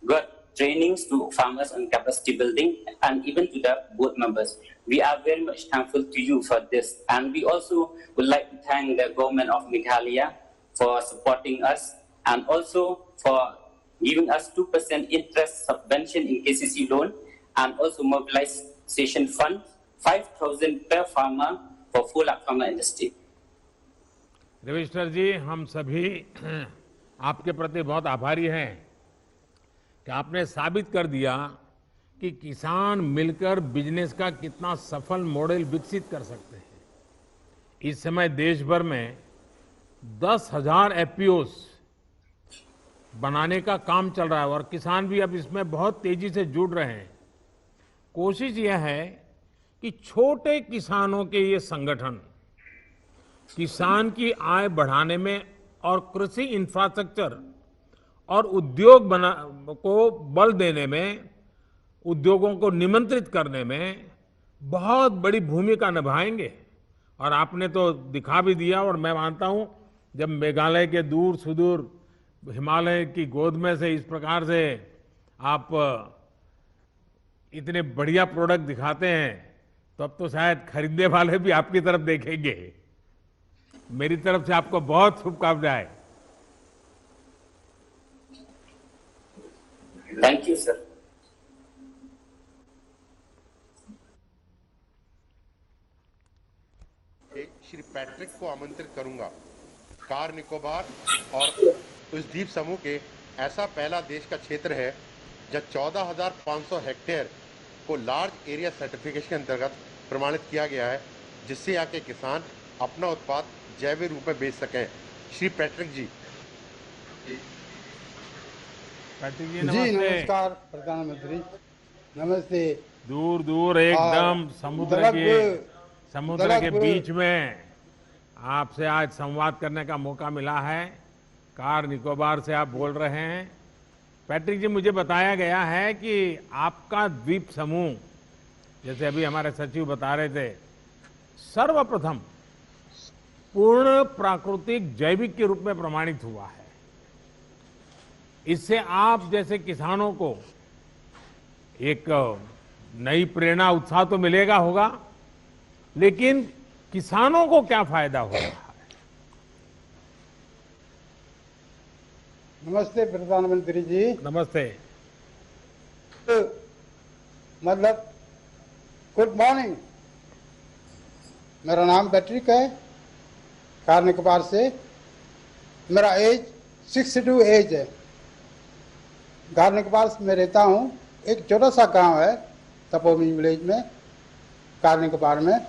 got trainings to farmers on capacity building and even to the board members. We are very much thankful to you for this. And we also would like to thank the government of Meghalaya for supporting us and also for giving us 2% interest subvention in KCC loan, and also mobilization fund, 5,000 per farmer for full farmer industry. Ravishankar जी, हम सभी आपके प्रति बहुत आभारी हैं कि आपने साबित कर दिया कि किसान मिलकर बिजनेस का कितना सफल मॉडल विकसित कर सकते हैं। इस समय देश भर में 10,000 एफपीओस बनाने का काम चल रहा है और किसान भी अब इसमें बहुत तेजी से जुड़ रहे हैं। कोशिश यह है कि छोटे किसानों के ये संगठन किसान की आय बढ़ाने में और कृषि इंफ्रास्ट्रक्चर और उद्योग को बल देने में, उद्योगों को निमंत्रित करने में बहुत बड़ी भूमिका निभाएंगे। और आपने तो दिखा भी दिया, और मैं मानता हूं जब मेघालय के दूर सुदूर हिमालय की गोद में से इस प्रकार से आप इतने बढ़िया प्रोडक्ट दिखाते हैं तो अब तो शायद खरीदने वाले भी आपकी तरफ देखेंगे। मेरी तरफ से आपको बहुत शुभकामनाएं। Thank you sir. Shri Patrick को आमंत्रित करूंगा। कार निकोबार और उस द्वीप समूह के ऐसा पहला देश का क्षेत्र है जहां 14,500 हेक्टेयर को लार्ज एरिया सर्टिफिकेशन के अंतर्गत प्रमाणित किया गया है, जिससे यहाँ के किसान अपना उत्पाद जैविक रूप में बेच सकें। श्री पैट्रिक जी। पैट्रिक जी जी नमस्ते। नमस्कार प्रधानमंत्री, नमस्ते। दूर दूर एकदम समुद्र के बीच में आपसे आज संवाद करने का मौका मिला है। कार निकोबार से आप बोल रहे हैं। पैट्रिक जी, मुझे बताया गया है कि आपका द्वीप समूह, जैसे अभी हमारे सचिव बता रहे थे, सर्वप्रथम पूर्ण प्राकृतिक जैविक के रूप में प्रमाणित हुआ है। इससे आप जैसे किसानों को एक नई प्रेरणा, उत्साह तो मिलेगा होगा, लेकिन किसानों को क्या फायदा हो रहा है? नमस्ते प्रधानमंत्री जी। नमस्ते। मतलब गुड मॉर्निंग। मेरा नाम पैट्रिक है, कार निकोबार से। मेरा एज 62 एज है। कार निकोबार में रहता हूँ। एक छोटा सा गांव है तपोमी विलेज में, कार निकोबार में।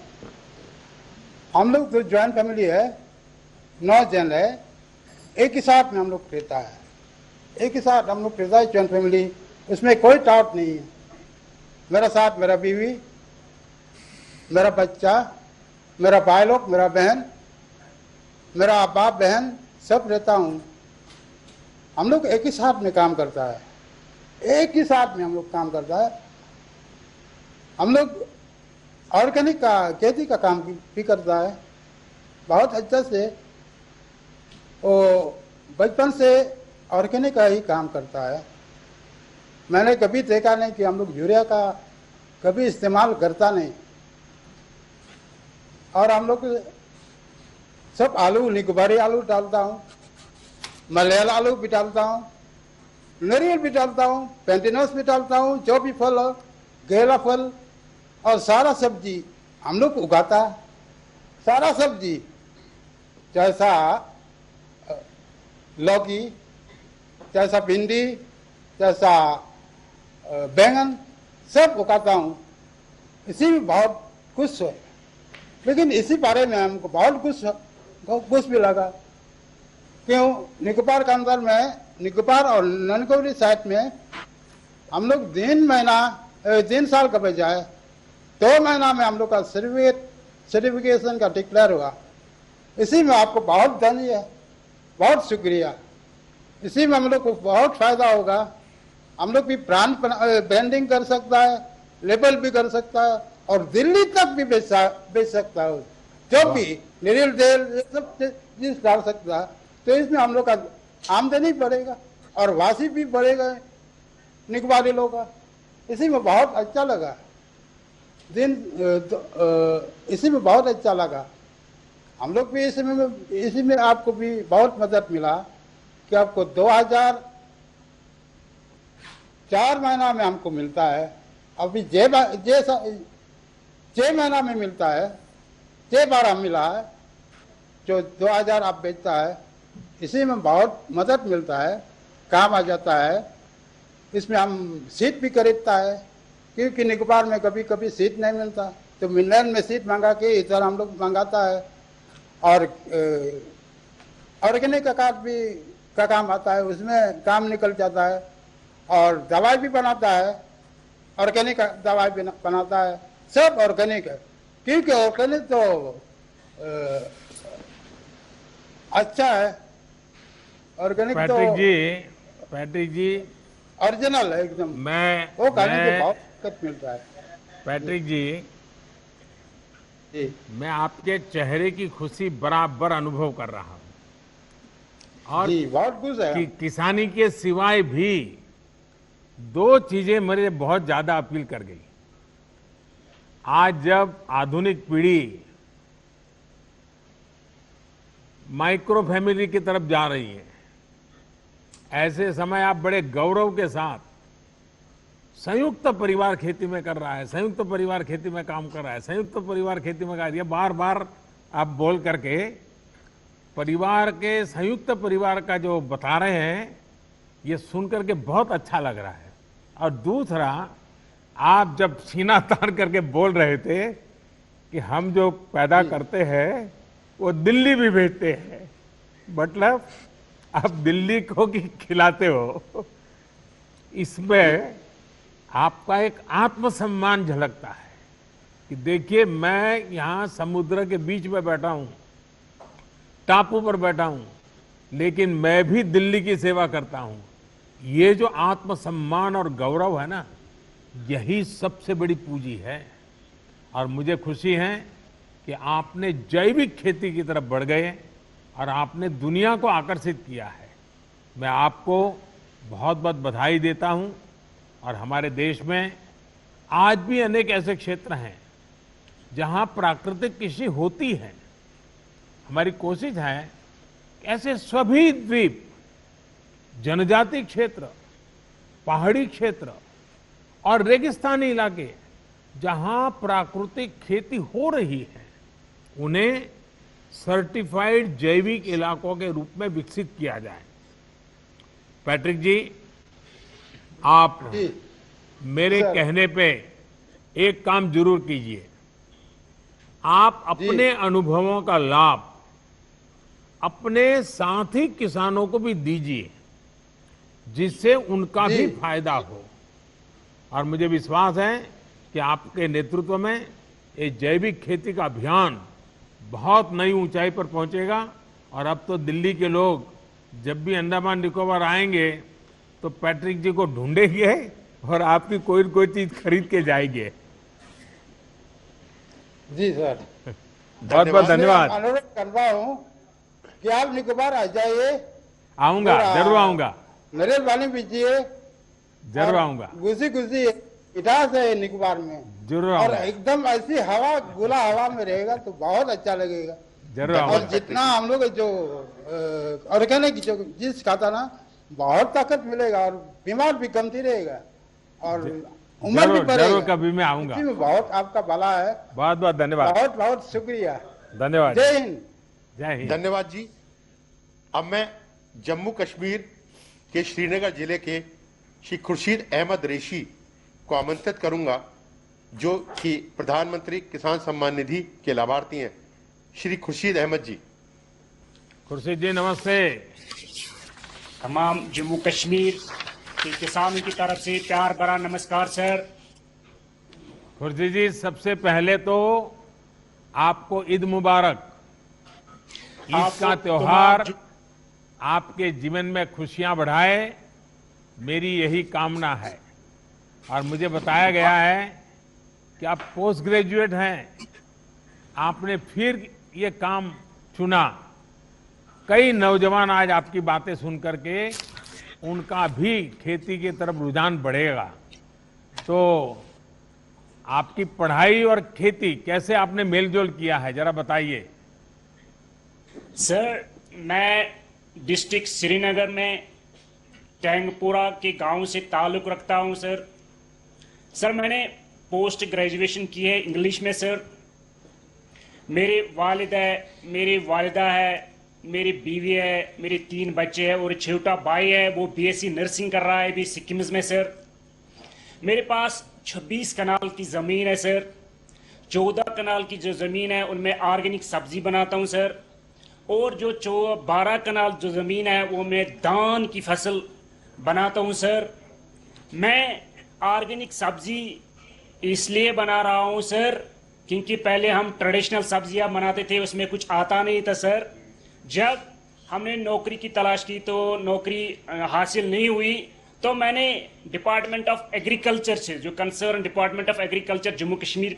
हम लोग तो ज्वाइंट फैमिली है, 9 जन है। एक ही साथ में हम लोग रहता है, एक ही साथ हम लोग रहता है, ज्वाइंट फैमिली। उसमें कोई डाउट नहीं है। मेरा साथ मेरा बीवी, मेरा बच्चा, मेरा भाई लोग, मेरा बहन, मेरा बाप बहन सब रहता हूँ। हम लोग एक ही साथ में काम करता है, एक ही साथ में हम लोग काम करता है। हम लोग ऑर्गेनिक का खेती का काम भी करता है बहुत अच्छा से। वो बचपन से ऑर्गेनिक का ही काम करता है। मैंने कभी देखा नहीं कि हम लोग यूरिया का कभी इस्तेमाल करता नहीं। और हम लोग सब आलू, निकोबारी आलू डालता हूँ, मलयाला आलू भी डालता हूँ, नारियल भी डालता हूँ, पेंटिनस भी डालता हूँ, जो भी फल हो, गेला फल और सारा सब्जी हम लोग उगाता है। सारा सब्जी जैसा लौकी, जैसा भिंडी, जैसा बैंगन सब उगाता हूँ। इसी में बहुत खुश है। लेकिन इसी बारे में हमको बहुत खुश भी लगा। क्यों? निकोबार के अंदर में, निकोबार और ननकोबरी साइड में हम लोग 3 साल का बजाय 2 महीना में हम लोग का सर्टिफिकेशन का डिक्लेयर हुआ। इसी में आपको बहुत धन्यवाद, बहुत शुक्रिया। इसी में हम लोग को बहुत फायदा होगा। हम लोग भी ब्रांडिंग कर सकता है, लेबल भी कर सकता है और दिल्ली तक भी बेच सकता है। जो भी नारियल तेल ये सब चीज डाल सकता है। तो इसमें हम लोग का आमदनी बढ़ेगा और वासी भी बढ़ेगा निकोबारी लोग का। इसी में बहुत अच्छा लगा। इसी में बहुत अच्छा लगा। हम लोग भी इसी में आपको भी बहुत मदद मिला कि आपको 2004 महीना में हमको मिलता है। अभी 6 महीना में मिलता है, 6 बार हम मिला है। जो 2000 आप बेचता है, इसी में बहुत मदद मिलता है, काम आ जाता है। इसमें हम सीट भी खरीदता है, क्योंकि निकोबार में कभी कभी सीट नहीं मिलता, तो मिलैंड में सीट मंगा के इधर हम लोग मंगाता है। और ऑर्गेनिक का कार्ड भी का काम आता है, उसमें काम निकल जाता है। और दवाई भी बनाता है, ऑर्गेनिक दवाई भी बनाता है, सब ऑर्गेनिक है। क्योंकि ऑर्गेनिक तो अच्छा है। ऑर्गेनिक तो पैट्रिक जी ओरिजिनल है एकदम। वो खाने के बहुत दिक्कत मिलता है। पैट्रिक जी, मैं आपके चेहरे की खुशी बराबर अनुभव कर रहा हूं। और बहुत खुश है। किसानी के सिवाय भी 2 चीजें मेरे बहुत ज्यादा अपील कर गई। आज जब आधुनिक पीढ़ी माइक्रो फैमिली की तरफ जा रही है, ऐसे समय आप बड़े गौरव के साथ संयुक्त परिवार खेती में कर रहा है, संयुक्त परिवार खेती में काम कर रहा है, संयुक्त परिवार खेती में कर, ये बार बार आप बोल करके परिवार के, संयुक्त परिवार का जो बता रहे हैं, ये सुन करके बहुत अच्छा लग रहा है। और दूसरा, आप जब सीना तान करके बोल रहे थे कि हम जो पैदा करते हैं वो दिल्ली भी भेजते हैं, मतलब आप दिल्ली को की खिलाते हो। इसमें आपका एक आत्मसम्मान झलकता है कि देखिए मैं यहाँ समुद्र के बीच में बैठा हूँ, टापू पर बैठा हूँ, लेकिन मैं भी दिल्ली की सेवा करता हूँ। ये जो आत्मसम्मान और गौरव है ना, यही सबसे बड़ी पूंजी है। और मुझे खुशी है कि आपने जैविक खेती की तरफ बढ़ गए और आपने दुनिया को आकर्षित किया है। मैं आपको बहुत बहुत बधाई देता हूं। और हमारे देश में आज भी अनेक ऐसे क्षेत्र हैं जहां प्राकृतिक कृषि होती है। हमारी कोशिश है ऐसे सभी द्वीप, जनजाति क्षेत्र, पहाड़ी क्षेत्र और रेगिस्तानी इलाके जहां प्राकृतिक खेती हो रही है, उन्हें सर्टिफाइड जैविक इलाकों के रूप में विकसित किया जाए। पैट्रिक जी, आप मेरे कहने पे एक काम जरूर कीजिए। आप अपने अनुभवों का लाभ अपने साथी किसानों को भी दीजिए, जिससे उनका भी फायदा हो। और मुझे विश्वास है कि आपके नेतृत्व में ये जैविक खेती का अभियान बहुत नई ऊंचाई पर पहुंचेगा। और अब तो दिल्ली के लोग जब भी अंडमान निकोबार आएंगे तो पैट्रिक जी को ढूंढेंगे और आपकी कोई न कोई चीज खरीद के जाएंगे। जी सर, बहुत बहुत धन्यवाद। अनुरोध कर रहा हूँ कि आप निकोबार आ जाइए। आऊंगा, जरूर आऊंगा। नरेश वाली बीजिए, जरूर आऊंगा। गुजी गुजी इतिहास है निकोबार में, जरूर और आऊंगा। एकदम ऐसी हवा, गुला हवा में रहेगा तो बहुत अच्छा लगेगा। जरूर और आऊंगा। जितना हम लोग जो ऑर्गेनिक जो चीज खाता ना, बहुत ताकत मिलेगा और बीमार भी कमती रहेगा और उम्र भी बढ़ेगा। जरूर कभी मैं आऊंगा। इसी में बहुत आपका भला है। बहुत बहुत धन्यवाद। बहुत बहुत शुक्रिया। धन्यवाद। जय हिंद। जय हिंद। धन्यवाद जी। अब मैं जम्मू कश्मीर के श्रीनगर जिले के श्री खुर्शीद अहमद रेशी को आमंत्रित करूंगा, जो कि प्रधानमंत्री किसान सम्मान निधि के लाभार्थी हैं। श्री खुर्शीद अहमद जी। खुर्शीद जी नमस्ते। तमाम जम्मू कश्मीर के किसानों की तरफ से प्यार भरा नमस्कार सर। खुर्शीद जी, सबसे पहले तो आपको ईद मुबारक। ईद का त्योहार आपके जीवन में खुशियां बढ़ाए, मेरी यही कामना है। और मुझे बताया गया है कि आप पोस्ट ग्रेजुएट हैं, आपने फिर ये काम चुना। कई नौजवान आज आपकी बातें सुन करके उनका भी खेती की तरफ रुझान बढ़ेगा। तो आपकी पढ़ाई और खेती कैसे आपने मेलजोल किया है, जरा बताइए। सर, मैं डिस्ट्रिक्ट श्रीनगर में टैंगपुरा के गांव से ताल्लुक रखता हूं सर। सर, मैंने पोस्ट ग्रेजुएशन की है इंग्लिश में सर। मेरे वालिद है, मेरी वालिदा है, मेरी बीवी है, मेरे 3 बच्चे हैं और छोटा भाई है, वो बीएससी नर्सिंग कर रहा है अभी सिक्किम में सर। मेरे पास 26 कनाल की ज़मीन है सर। 14 कनाल की जो ज़मीन है उनमें ऑर्गेनिक सब्जी बनाता हूं सर। और जो 12 कनाल जो ज़मीन है वो मैं धान की फसल बनाता हूं सर। मैं ऑर्गेनिक सब्जी इसलिए बना रहा हूं सर क्योंकि पहले हम ट्रेडिशनल सब्जियां बनाते थे, उसमें कुछ आता नहीं था सर। जब हमने नौकरी की तलाश की तो नौकरी हासिल नहीं हुई, तो मैंने डिपार्टमेंट ऑफ एग्रीकल्चर से, जो concern department of agriculture Jammu Kashmir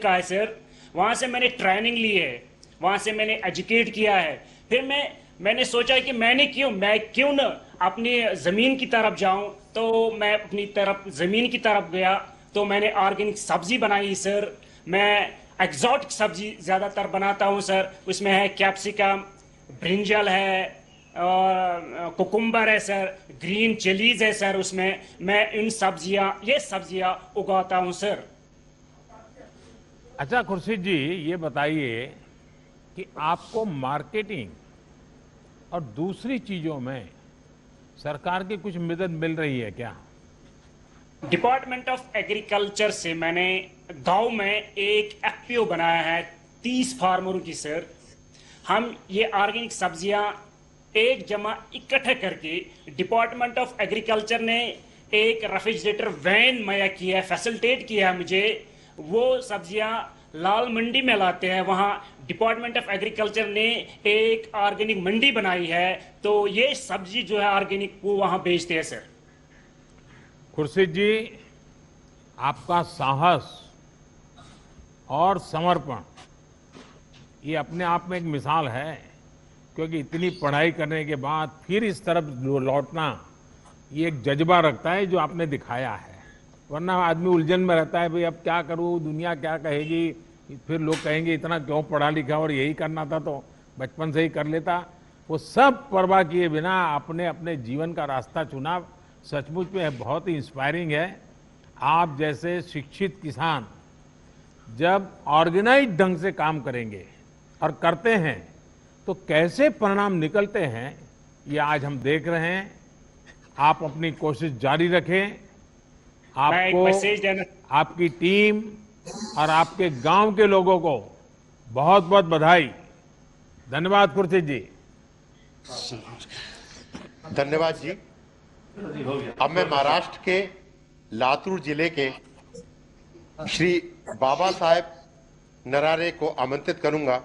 का है सर, वहाँ से मैंने ट्रेनिंग ली है, वहाँ से मैंने एजुकेट किया है। फिर मैंने सोचा कि मैं क्यों न अपनी ज़मीन की तरफ जाऊं, तो मैं अपनी तरफ ज़मीन की तरफ गया, तो मैंने ऑर्गेनिक सब्जी बनाई सर। मैं एक्सोटिक सब्जी ज़्यादातर बनाता हूं सर। उसमें है कैप्सिकम, ब्रिंजल है, कुकुम्बर है सर, ग्रीन चिलीज है सर। उसमें मैं ये सब्जियां उगाता हूं सर। अच्छा खुर्शीद जी, ये बताइए कि आपको मार्केटिंग और दूसरी चीजों में सरकार की कुछ मदद मिल रही है क्या? डिपार्टमेंट ऑफ एग्रीकल्चर से मैंने गांव में एक एफपीओ बनाया है 30 फार्मरों की सर। हम ये ऑर्गेनिक सब्जियां एक जमा इकट्ठे करके डिपार्टमेंट ऑफ एग्रीकल्चर ने एक रेफ्रिजरेटर वैन मुहैया किया है, फैसिलिटेट किया है मुझे। वो सब्जियां लाल मंडी में लाते हैं, वहाँ डिपार्टमेंट ऑफ एग्रीकल्चर ने एक ऑर्गेनिक मंडी बनाई है, तो ये सब्जी जो है ऑर्गेनिक वो वहाँ बेचते हैं सर। खुर्शीद जी, आपका साहस और समर्पण ये अपने आप में एक मिसाल है, क्योंकि इतनी पढ़ाई करने के बाद फिर इस तरफ लौटना ये एक जज्बा रखता है जो आपने दिखाया है। वरना आदमी उलझन में रहता है, भाई अब क्या करूं, दुनिया क्या कहेगी, फिर लोग कहेंगे इतना क्यों पढ़ा लिखा और यही करना था तो बचपन से ही कर लेता। वो सब परवाह किए बिना आपने अपने जीवन का रास्ता चुना, सचमुच में बहुत ही इंस्पायरिंग है। आप जैसे शिक्षित किसान जब ऑर्गेनाइज ढंग से काम करेंगे और करते हैं तो कैसे परिणाम निकलते हैं ये आज हम देख रहे हैं। आप अपनी कोशिश जारी रखें। आपको, आपकी टीम और आपके गांव के लोगों को बहुत बहुत बधाई। धन्यवाद खुर्शीद जी। धन्यवाद जी। अब मैं महाराष्ट्र के लातूर जिले के श्री बाबा साहेब नरारे को आमंत्रित करूंगा,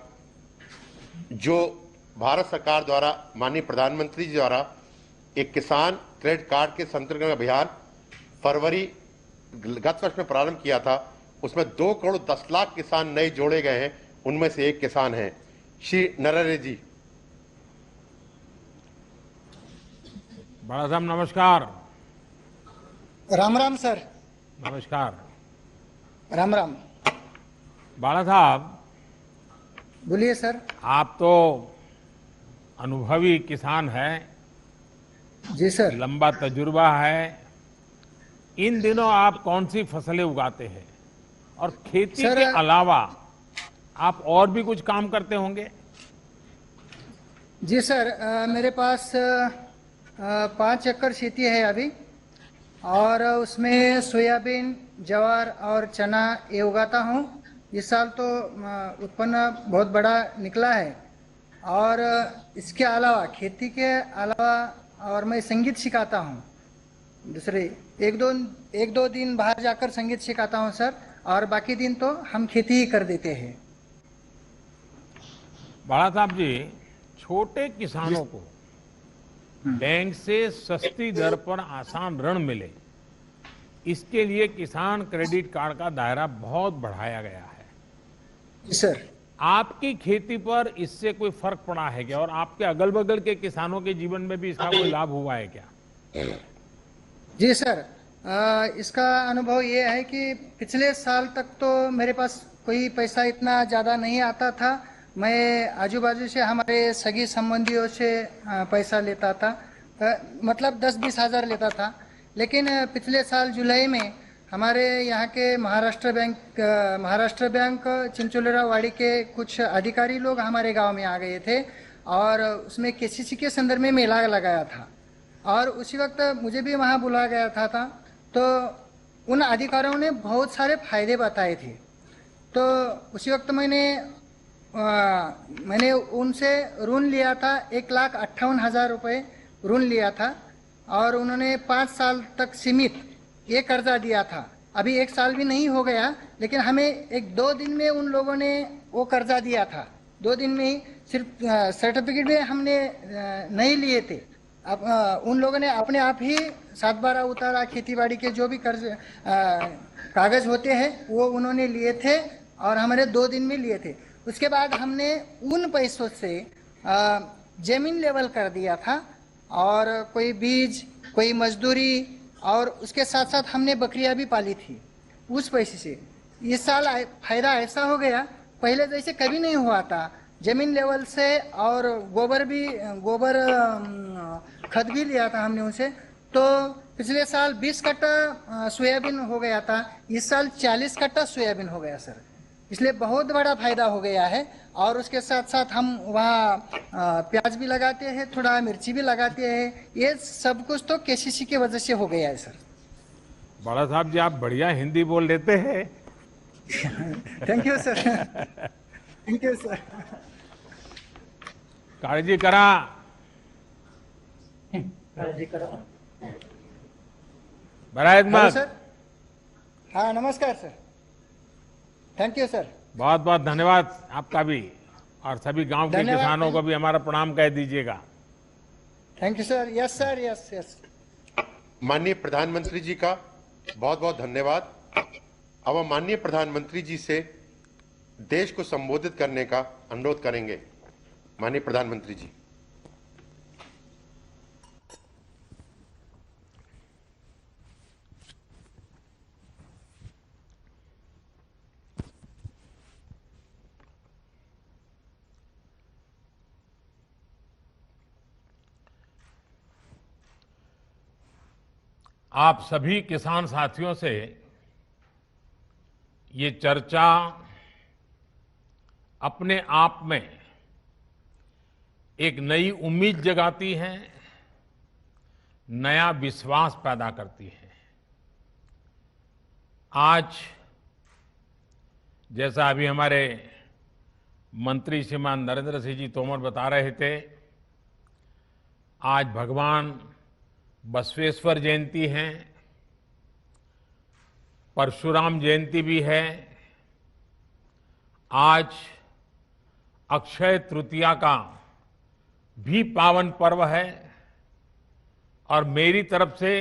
जो भारत सरकार द्वारा माननीय प्रधानमंत्री जी द्वारा एक किसान क्रेडिट कार्ड के संतर्गत अभियान फरवरी गत वर्ष में प्रारंभ किया था। उसमें 2 करोड़ 10 लाख किसान नए जोड़े गए हैं, उनमें से एक किसान हैं श्री नरहरे जी। बड़ा साहब नमस्कार। राम राम सर। नमस्कार। राम राम। बाला साहब बोलिए सर। आप तो अनुभवी किसान हैं। जी सर। लंबा तजुर्बा है। इन दिनों आप कौन सी फसलें उगाते हैं और खेती के अलावा आप और भी कुछ काम करते होंगे? जी सर, मेरे पास 5 एकड़ खेती है अभी, और उसमें सोयाबीन, ज्वार और चना ये उगाता हूँ। इस साल तो उत्पन्न बहुत बड़ा निकला है। और इसके अलावा, खेती के अलावा, और मैं संगीत सिखाता हूँ। दूसरे एक दो दिन बाहर जाकर संगीत सिखाता हूँ सर, और बाकी दिन तो हम खेती ही कर देते हैं। बाला साहब जी, छोटे किसानों को बैंक से सस्ती दर पर आसान ऋण मिले, इसके लिए किसान क्रेडिट कार्ड का दायरा बहुत बढ़ाया गया है। सर, आपकी खेती पर इससे कोई फर्क पड़ा है क्या, और आपके अगल बगल के किसानों के जीवन में भी इसका कोई लाभ हुआ है क्या? जी सर, इसका अनुभव ये है कि पिछले साल तक तो मेरे पास कोई पैसा इतना ज़्यादा नहीं आता था। मैं आजू बाजू से हमारे सगी संबंधियों से पैसा लेता था, मतलब 10-20 हज़ार लेता था। लेकिन पिछले साल जुलाई में हमारे यहाँ के महाराष्ट्र बैंक चिंचोलेरा वाड़ी के कुछ अधिकारी लोग हमारे गांव में आ गए थे, और उसमें केसीसी के संदर्भ में मेला लगाया था, और उसी वक्त मुझे भी वहाँ बुलाया गया था। तो उन अधिकारियों ने बहुत सारे फायदे बताए थे। तो उसी वक्त मैंने उनसे ऋण लिया था, 1,58,000 रुपये ऋण लिया था, और उन्होंने 5 साल तक सीमित ये कर्जा दिया था। अभी 1 साल भी नहीं हो गया, लेकिन हमें 1-2 दिन में उन लोगों ने वो कर्जा दिया था। 2 दिन में ही, सिर्फ सर्टिफिकेट में हमने नहीं लिए थे। अब उन लोगों ने अपने आप ही 7/12 उतारा, खेतीबाड़ी के जो भी कर्ज कागज होते हैं वो उन्होंने लिए थे, और हमारे 2 दिन में लिए थे। उसके बाद हमने उन पैसों से जमीन लेवल कर दिया था, और कोई बीज, कोई मजदूरी, और उसके साथ साथ हमने बकरियां भी पाली थी उस पैसे से। इस साल फायदा ऐसा हो गया, पहले जैसे कभी नहीं हुआ था। जमीन लेवल से, और गोबर खत भी लिया था हमने उनसे। तो पिछले साल 20 कट्टा सोयाबीन हो गया था, इस साल 40 कट्टा सोयाबीन हो गया सर। इसलिए बहुत बड़ा फायदा हो गया है। और उसके साथ साथ हम वहाँ प्याज भी लगाते हैं, थोड़ा मिर्ची भी लगाते हैं। ये सब कुछ तो केसीसी की वजह से हो गया है सर। बड़ा साहब जी, आप बढ़िया हिंदी बोल लेते हैं। Thank you sir. Thank you sir. काळजी करा। काळजी करा। बराक हेलो सर। हाँ नमस्कार सर। Thank you sir. बहुत बहुत धन्यवाद आपका भी, और सभी गांव के धन्यवाद। किसानों को भी हमारा प्रणाम कह दीजिएगा। Thank you sir. Yes sir, yes yes. माननीय प्रधानमंत्री जी का बहुत बहुत धन्यवाद। अब हम माननीय प्रधानमंत्री जी से देश को संबोधित करने का अनुरोध करेंगे। माननीय प्रधानमंत्री जी। आप सभी किसान साथियों से ये चर्चा अपने आप में एक नई उम्मीद जगाती है, नया विश्वास पैदा करती है। आज जैसा अभी हमारे मंत्री श्रीमान नरेंद्र सिंह जी तोमर बता रहे थे, आज भगवान बसवेश्वर जयंती है, परशुराम जयंती भी है, आज अक्षय तृतीया का भी पावन पर्व है, और मेरी तरफ से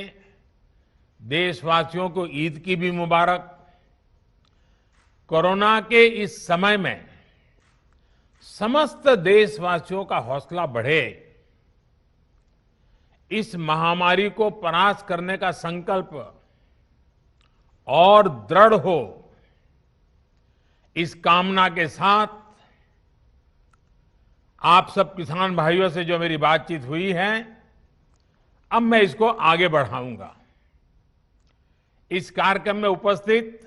देशवासियों को ईद की भी मुबारक। कोरोना के इस समय में समस्त देशवासियों का हौसला बढ़े, इस महामारी को परास्त करने का संकल्प और दृढ़ हो, इस कामना के साथ आप सब किसान भाइयों से जो मेरी बातचीत हुई है, अब मैं इसको आगे बढ़ाऊंगा। इस कार्यक्रम में उपस्थित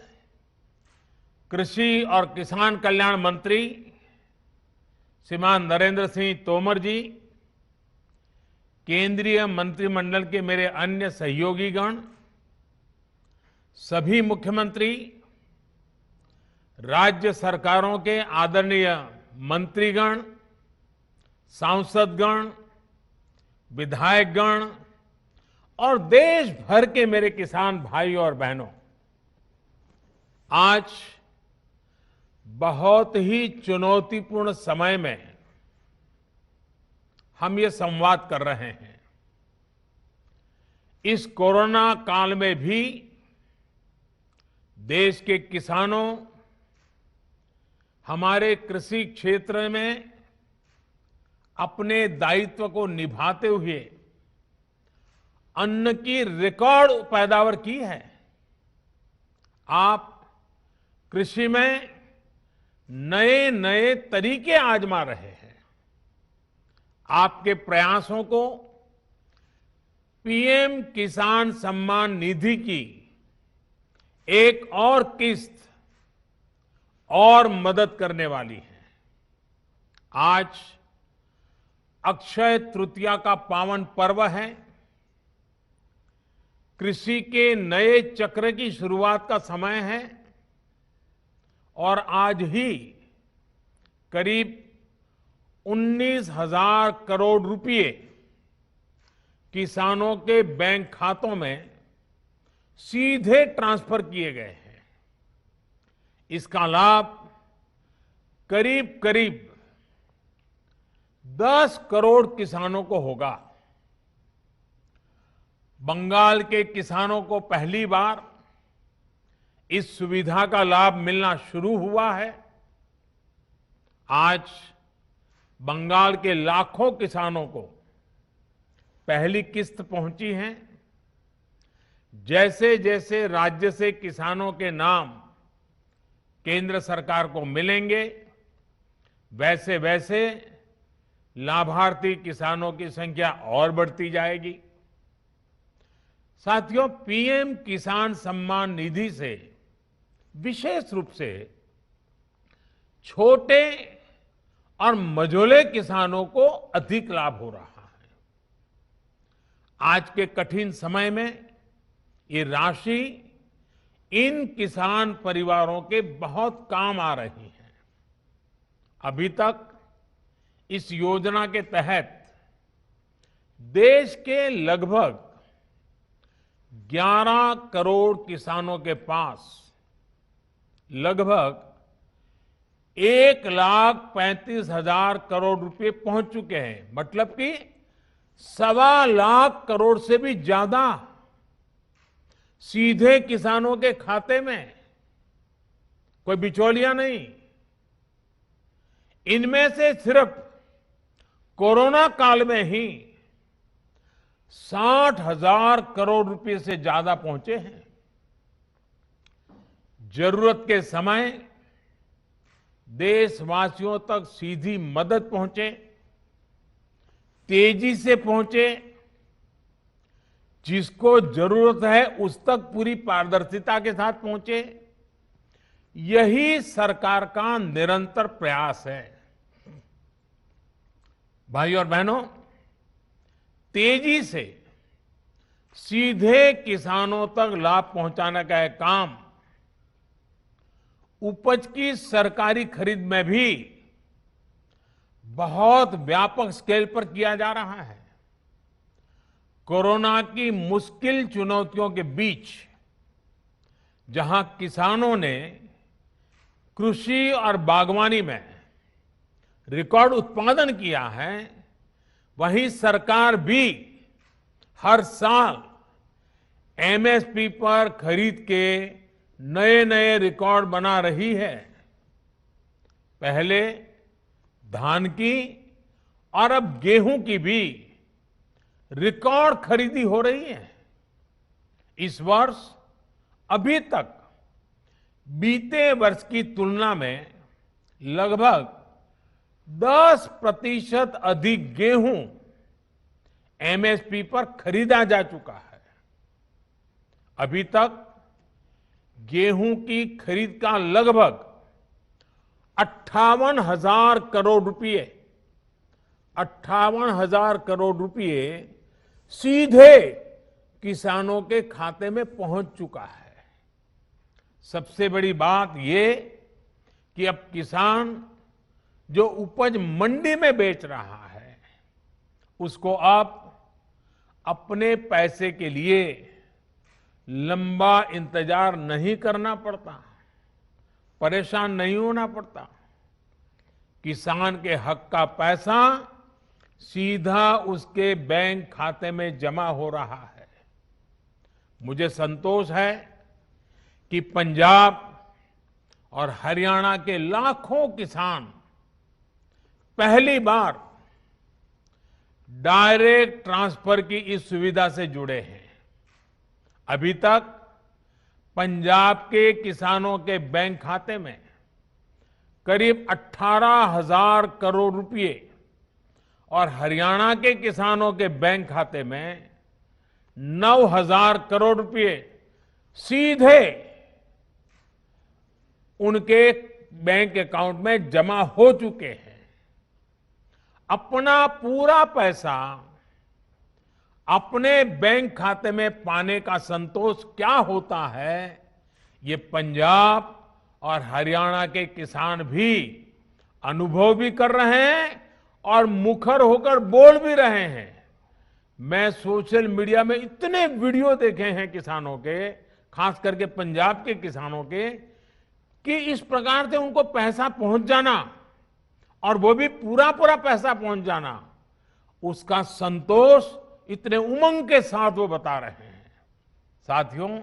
कृषि और किसान कल्याण मंत्री श्रीमान नरेंद्र सिंह तोमर जी, केंद्रीय मंत्रिमंडल के मेरे अन्य सहयोगीगण, सभी मुख्यमंत्री, राज्य सरकारों के आदरणीय मंत्रीगण, सांसदगण, विधायकगण और देश भर के मेरे किसान भाई और बहनों, आज बहुत ही चुनौतीपूर्ण समय में हम ये संवाद कर रहे हैं। इस कोरोना काल में भी देश के किसानों हमारे कृषि क्षेत्र में अपने दायित्व को निभाते हुए अन्न की रिकॉर्ड पैदावार की है। आप कृषि में नए नए तरीके आजमा रहे हैं। आपके प्रयासों को पीएम किसान सम्मान निधि की एक और किस्त और मदद करने वाली है। आज अक्षय तृतीया का पावन पर्व है। कृषि के नए चक्र की शुरुआत का समय है, और आज ही करीब 19,000 करोड़ रुपए किसानों के बैंक खातों में सीधे ट्रांसफर किए गए हैं। इसका लाभ करीब करीब 10 करोड़ किसानों को होगा। बंगाल के किसानों को पहली बार इस सुविधा का लाभ मिलना शुरू हुआ है। आज बंगाल के लाखों किसानों को पहली किस्त पहुंची है। जैसे जैसे राज्य से किसानों के नाम केंद्र सरकार को मिलेंगे, वैसे वैसे लाभार्थी किसानों की संख्या और बढ़ती जाएगी। साथियों, पीएम किसान सम्मान निधि से विशेष रूप से छोटे और मझोले किसानों को अधिक लाभ हो रहा है। आज के कठिन समय में ये राशि इन किसान परिवारों के बहुत काम आ रही है। अभी तक इस योजना के तहत देश के लगभग 11 करोड़ किसानों के पास लगभग 1,35,000 करोड़ रुपए पहुंच चुके हैं। मतलब कि 1.25 लाख करोड़ से भी ज्यादा सीधे किसानों के खाते में, कोई बिचौलिया नहीं। इनमें से सिर्फ कोरोना काल में ही 60,000 करोड़ रुपए से ज्यादा पहुंचे हैं। जरूरत के समय देशवासियों तक सीधी मदद पहुंचे, तेजी से पहुंचे, जिसको जरूरत है उस तक पूरी पारदर्शिता के साथ पहुंचे। यही सरकार का निरंतर प्रयास है। भाई और बहनों, तेजी से सीधे किसानों तक लाभ पहुंचाने का यह काम उपज की सरकारी खरीद में भी बहुत व्यापक स्केल पर किया जा रहा है। कोरोना की मुश्किल चुनौतियों के बीच जहां किसानों ने कृषि और बागवानी में रिकॉर्ड उत्पादन किया है, वहीं सरकार भी हर साल एमएसपी पर खरीद के नए नए रिकॉर्ड बना रही है। पहले धान की और अब गेहूं की भी रिकॉर्ड खरीदी हो रही है। इस वर्ष अभी तक बीते वर्ष की तुलना में लगभग 10% अधिक गेहूं एमएसपी पर खरीदा जा चुका है। अभी तक गेहूं की खरीद का लगभग 58,000 करोड़ रुपए 58,000 करोड़ रुपए सीधे किसानों के खाते में पहुंच चुका है। सबसे बड़ी बात ये कि अब किसान जो उपज मंडी में बेच रहा है, उसको अब अपने पैसे के लिए लंबा इंतजार नहीं करना पड़ता, परेशान नहीं होना पड़ता। किसान के हक का पैसा सीधा उसके बैंक खाते में जमा हो रहा है। मुझे संतोष है कि पंजाब और हरियाणा के लाखों किसान पहली बार डायरेक्ट ट्रांसफर की इस सुविधा से जुड़े हैं। अभी तक पंजाब के किसानों के बैंक खाते में करीब 18,000 करोड़ रुपए और हरियाणा के किसानों के बैंक खाते में 9,000 करोड़ रुपए सीधे उनके बैंक अकाउंट में जमा हो चुके हैं। अपना पूरा पैसा अपने बैंक खाते में पाने का संतोष क्या होता है, ये पंजाब और हरियाणा के किसान भी अनुभव भी कर रहे हैं और मुखर होकर बोल भी रहे हैं। मैं सोशल मीडिया में इतने वीडियो देखे हैं किसानों के, खास करके पंजाब के किसानों के, कि इस प्रकार से उनको पैसा पहुंच जाना और वो भी पूरा पूरा पैसा पहुंच जाना, उसका संतोष इतने उमंग के साथ वो बता रहे हैं। साथियों,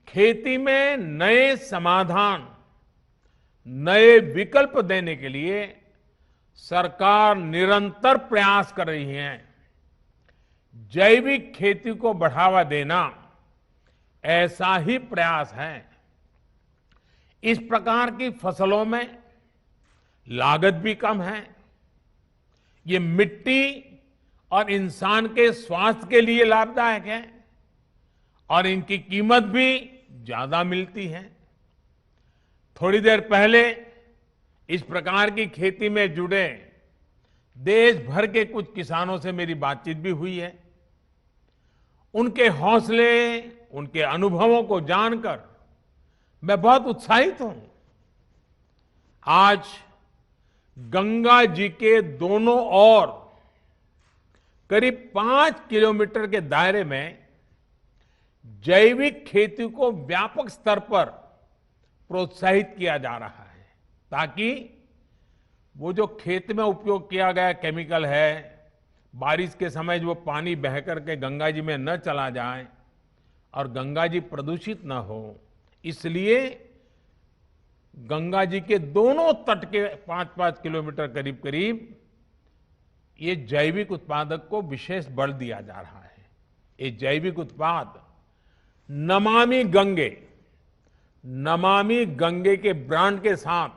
खेती में नए समाधान, नए विकल्प देने के लिए सरकार निरंतर प्रयास कर रही है। जैविक खेती को बढ़ावा देना ऐसा ही प्रयास है। इस प्रकार की फसलों में लागत भी कम है, ये मिट्टी और इंसान के स्वास्थ्य के लिए लाभदायक है और इनकी कीमत भी ज्यादा मिलती है। थोड़ी देर पहले इस प्रकार की खेती में जुड़े देश भर के कुछ किसानों से मेरी बातचीत भी हुई है। उनके हौसले, उनके अनुभवों को जानकर मैं बहुत उत्साहित हूं। आज गंगा जी के दोनों ओर करीब 5 किलोमीटर के दायरे में जैविक खेती को व्यापक स्तर पर प्रोत्साहित किया जा रहा है ताकि वो जो खेत में उपयोग किया गया केमिकल है, बारिश के समय जो पानी बह करके गंगा जी में न चला जाए और गंगा जी प्रदूषित न हो, इसलिए गंगा जी के दोनों तट के 5-5 किलोमीटर करीब करीब ये जैविक उत्पादक को विशेष बल दिया जा रहा है। ये जैविक उत्पाद नमामि गंगे के ब्रांड के साथ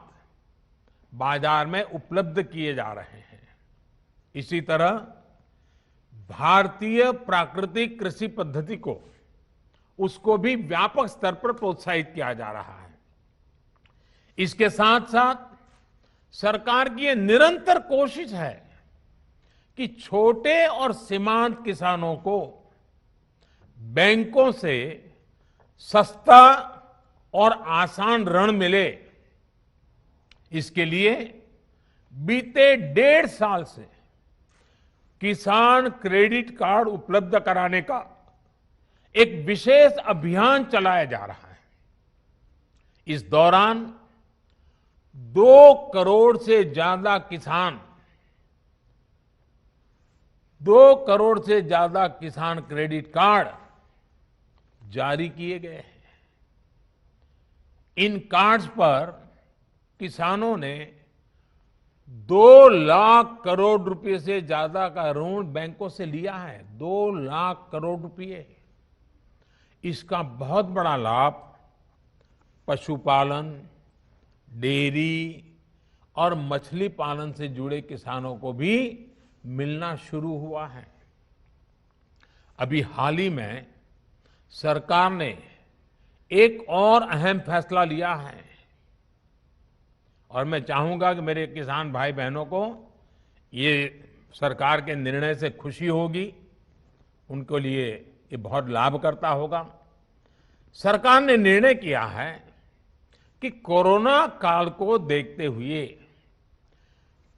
बाजार में उपलब्ध किए जा रहे हैं। इसी तरह भारतीय प्राकृतिक कृषि पद्धति को उसको भी व्यापक स्तर पर प्रोत्साहित किया जा रहा है। इसके साथ साथ सरकार की ये निरंतर कोशिश है कि छोटे और सीमांत किसानों को बैंकों से सस्ता और आसान ऋण मिले। इसके लिए बीते 1.5 साल से किसान क्रेडिट कार्ड उपलब्ध कराने का एक विशेष अभियान चलाया जा रहा है। इस दौरान 2 करोड़ से ज्यादा किसान क्रेडिट कार्ड जारी किए गए हैं। इन कार्ड्स पर किसानों ने 2 लाख करोड़ रुपए से ज्यादा का ऋण बैंकों से लिया है। 2 लाख करोड़ रुपए। इसका बहुत बड़ा लाभ पशुपालन, डेयरी और मछली पालन से जुड़े किसानों को भी मिलना शुरू हुआ है। अभी हाल ही में सरकार ने एक और अहम फैसला लिया है और मैं चाहूंगा कि मेरे किसान भाई बहनों को ये सरकार के निर्णय से खुशी होगी, उनके लिए ये बहुत लाभकर्ता होगा। सरकार ने निर्णय किया है कि कोरोना काल को देखते हुए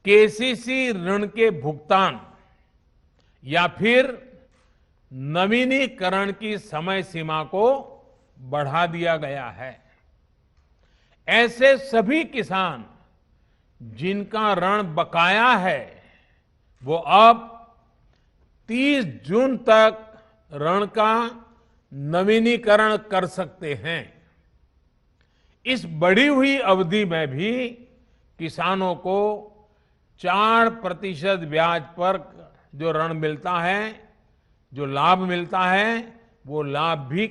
केसीसी ऋण के भुगतान या फिर नवीनीकरण की समय सीमा को बढ़ा दिया गया है। ऐसे सभी किसान जिनका ऋण बकाया है वो अब 30 जून तक ऋण का नवीनीकरण कर सकते हैं। इस बढ़ी हुई अवधि में भी किसानों को 4% ब्याज पर जो ऋण मिलता है, जो लाभ मिलता है, वो लाभ भी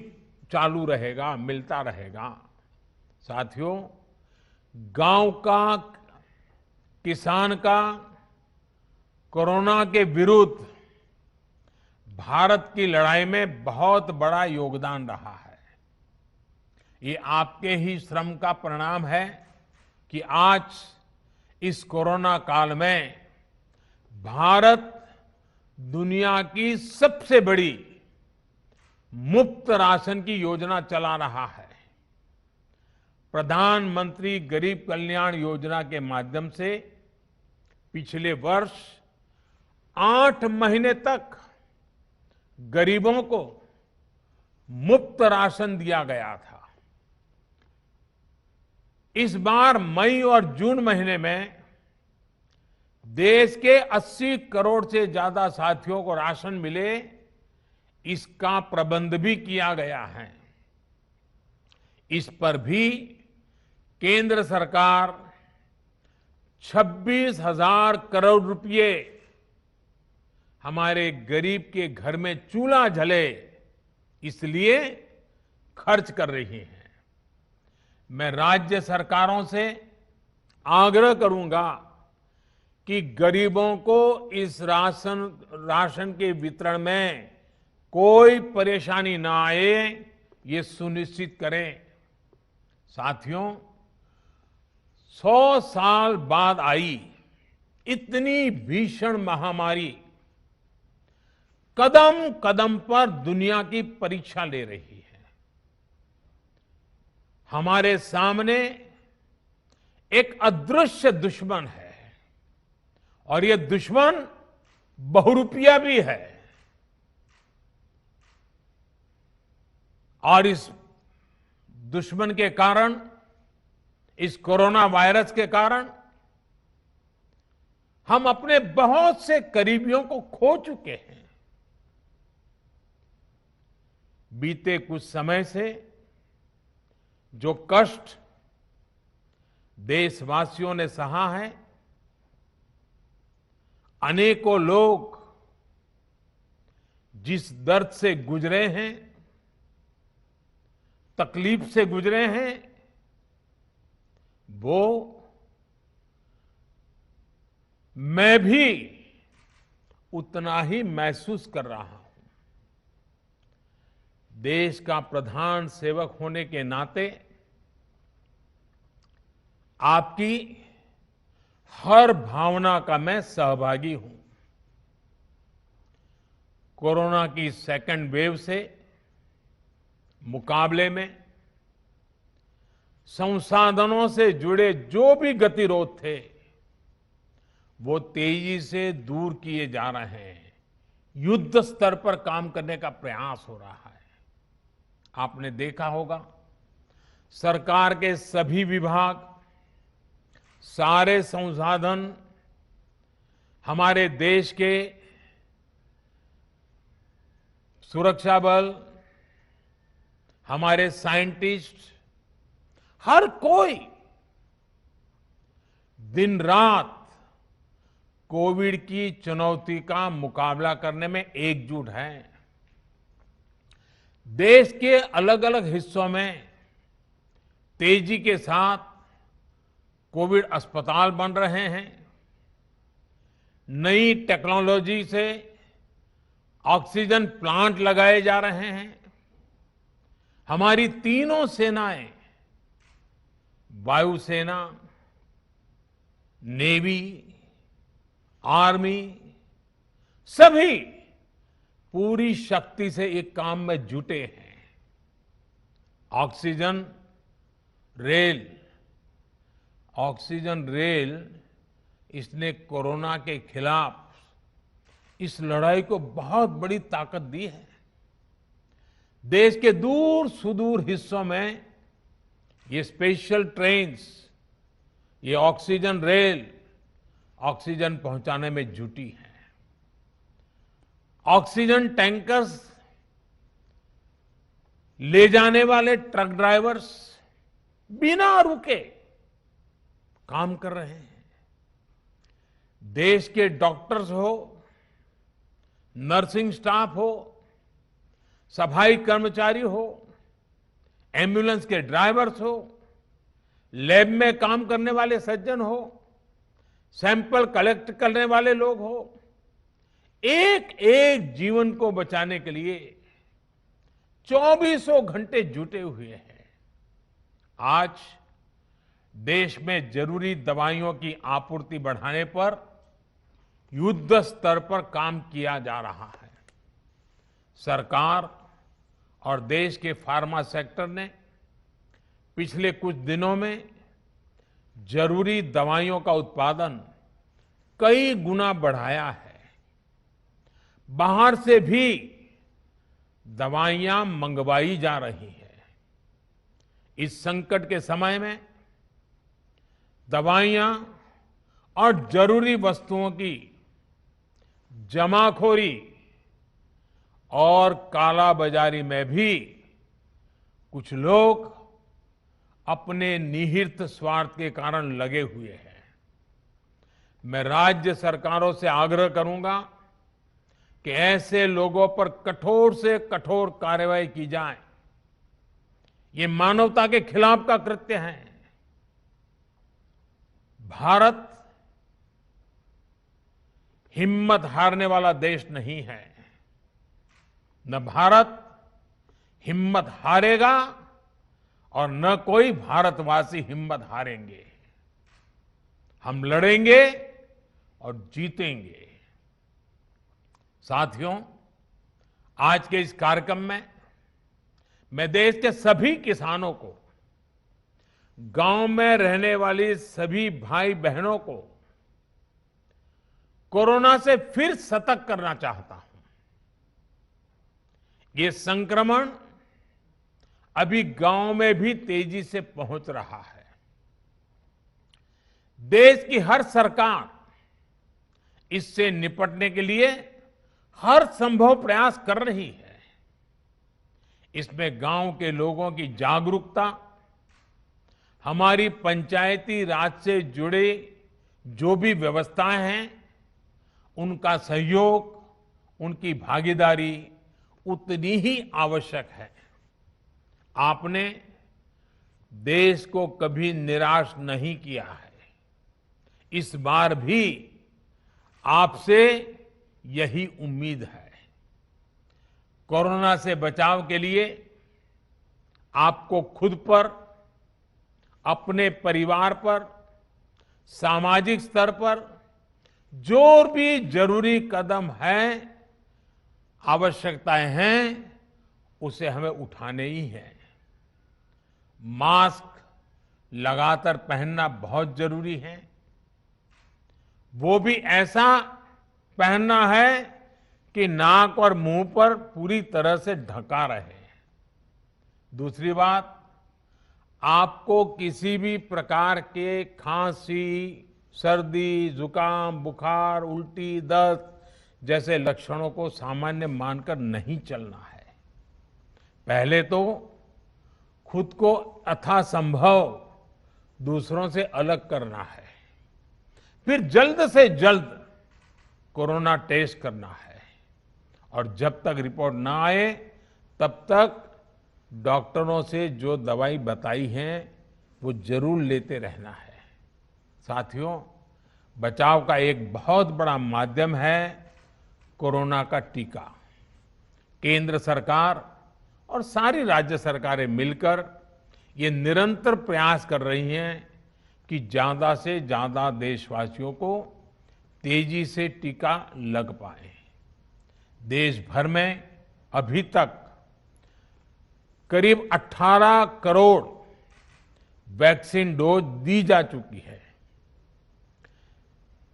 चालू रहेगा, मिलता रहेगा। साथियों, गांव का किसान का कोरोना के विरुद्ध भारत की लड़ाई में बहुत बड़ा योगदान रहा है। ये आपके ही श्रम का परिणाम है कि आज इस कोरोना काल में भारत दुनिया की सबसे बड़ी मुफ्त राशन की योजना चला रहा है। प्रधानमंत्री गरीब कल्याण योजना के माध्यम से पिछले वर्ष 8 महीने तक गरीबों को मुफ्त राशन दिया गया था। इस बार मई और जून महीने में देश के 80 करोड़ से ज्यादा साथियों को राशन मिले, इसका प्रबंध भी किया गया है। इस पर भी केंद्र सरकार 26,000 करोड़ रुपए हमारे गरीब के घर में चूल्हा जले इसलिए खर्च कर रही है। मैं राज्य सरकारों से आग्रह करूंगा कि गरीबों को इस राशन के वितरण में कोई परेशानी ना आए, ये सुनिश्चित करें। साथियों, 100 साल बाद आई इतनी भीषण महामारी कदम कदम पर दुनिया की परीक्षा ले रही है। हमारे सामने एक अदृश्य दुश्मन है और ये दुश्मन बहुरूपिया भी है। और इस दुश्मन के कारण, इस कोरोना वायरस के कारण हम अपने बहुत से करीबियों को खो चुके हैं। बीते कुछ समय से जो कष्ट देशवासियों ने सहा है, अनेकों लोग जिस दर्द से गुजरे हैं, तकलीफ से गुजरे हैं, वो मैं भी उतना ही महसूस कर रहा हूं। देश का प्रधान सेवक होने के नाते आपकी हर भावना का मैं सहभागी हूं। कोरोना की सेकंड वेव से मुकाबले में संसाधनों से जुड़े जो भी गतिरोध थे, वो तेजी से दूर किए जा रहे हैं। युद्ध स्तर पर काम करने का प्रयास हो रहा है। आपने देखा होगा, सरकार के सभी विभाग, सारे संसाधन, हमारे देश के सुरक्षा बल, हमारे साइंटिस्ट, हर कोई दिन रात कोविड की चुनौती का मुकाबला करने में एकजुट है। देश के अलग अलग हिस्सों में तेजी के साथ कोविड अस्पताल बन रहे हैं। नई टेक्नोलॉजी से ऑक्सीजन प्लांट लगाए जा रहे हैं। हमारी तीनों सेनाएं, वायुसेना, नेवी, आर्मी, सभी पूरी शक्ति से एक काम में जुटे हैं। ऑक्सीजन रेल इसने कोरोना के खिलाफ इस लड़ाई को बहुत बड़ी ताकत दी है। देश के दूर सुदूर हिस्सों में ये स्पेशल ट्रेन्स, ये ऑक्सीजन रेल ऑक्सीजन पहुंचाने में जुटी है। ऑक्सीजन टैंकर्स ले जाने वाले ट्रक ड्राइवर्स बिना रुके काम कर रहे हैं। देश के डॉक्टर्स हो, नर्सिंग स्टाफ हो, सफाई कर्मचारी हो, एम्बुलेंस के ड्राइवर्स हो, लैब में काम करने वाले सज्जन हो, सैंपल कलेक्ट करने वाले लोग हो, एक एक जीवन को बचाने के लिए 24 घंटे जुटे हुए हैं। आज देश में जरूरी दवाइयों की आपूर्ति बढ़ाने पर युद्ध स्तर पर काम किया जा रहा है। सरकार और देश के फार्मा सेक्टर ने पिछले कुछ दिनों में जरूरी दवाइयों का उत्पादन कई गुना बढ़ाया है। बाहर से भी दवाइयां मंगवाई जा रही हैं। इस संकट के समय में दवाइयां और जरूरी वस्तुओं की जमाखोरी और कालाबाजारी में भी कुछ लोग अपने निहित स्वार्थ के कारण लगे हुए हैं। मैं राज्य सरकारों से आग्रह करूंगा कि ऐसे लोगों पर कठोर से कठोर कार्रवाई की जाए। ये मानवता के खिलाफ का कृत्य है। भारत हिम्मत हारने वाला देश नहीं है। न भारत हिम्मत हारेगा और न कोई भारतवासी हिम्मत हारेंगे। हम लड़ेंगे और जीतेंगे। साथियों, आज के इस कार्यक्रम में मैं देश के सभी किसानों को, गांव में रहने वाली सभी भाई बहनों को कोरोना से फिर सतर्क करना चाहता हूं। ये संक्रमण अभी गांव में भी तेजी से पहुंच रहा है। देश की हर सरकार इससे निपटने के लिए हर संभव प्रयास कर रही है। इसमें गांव के लोगों की जागरूकता, हमारी पंचायती राज से जुड़े जो भी व्यवस्थाएं हैं, उनका सहयोग, उनकी भागीदारी उतनी ही आवश्यक है। आपने देश को कभी निराश नहीं किया है। इस बार भी आपसे यही उम्मीद है। कोरोना से बचाव के लिए आपको खुद पर, अपने परिवार पर, सामाजिक स्तर पर जो भी जरूरी कदम है, आवश्यकताएं हैं, उसे हमें उठाने ही है। मास्क लगातार पहनना बहुत जरूरी है। वो भी ऐसा पहनना है कि नाक और मुंह पर पूरी तरह से ढका रहे। दूसरी बात, आपको किसी भी प्रकार के खांसी, सर्दी, जुकाम, बुखार, उल्टी, दस्त जैसे लक्षणों को सामान्य मानकर नहीं चलना है। पहले तो खुद को यथासंभव दूसरों से अलग करना है, फिर जल्द से जल्द कोरोना टेस्ट करना है, और जब तक रिपोर्ट ना आए तब तक डॉक्टरों से जो दवाई बताई है वो जरूर लेते रहना है। साथियों, बचाव का एक बहुत बड़ा माध्यम है कोरोना का टीका। केंद्र सरकार और सारी राज्य सरकारें मिलकर ये निरंतर प्रयास कर रही हैं कि ज्यादा से ज्यादा देशवासियों को तेजी से टीका लग पाए। देश भर में अभी तक करीब 18 करोड़ वैक्सीन डोज दी जा चुकी है।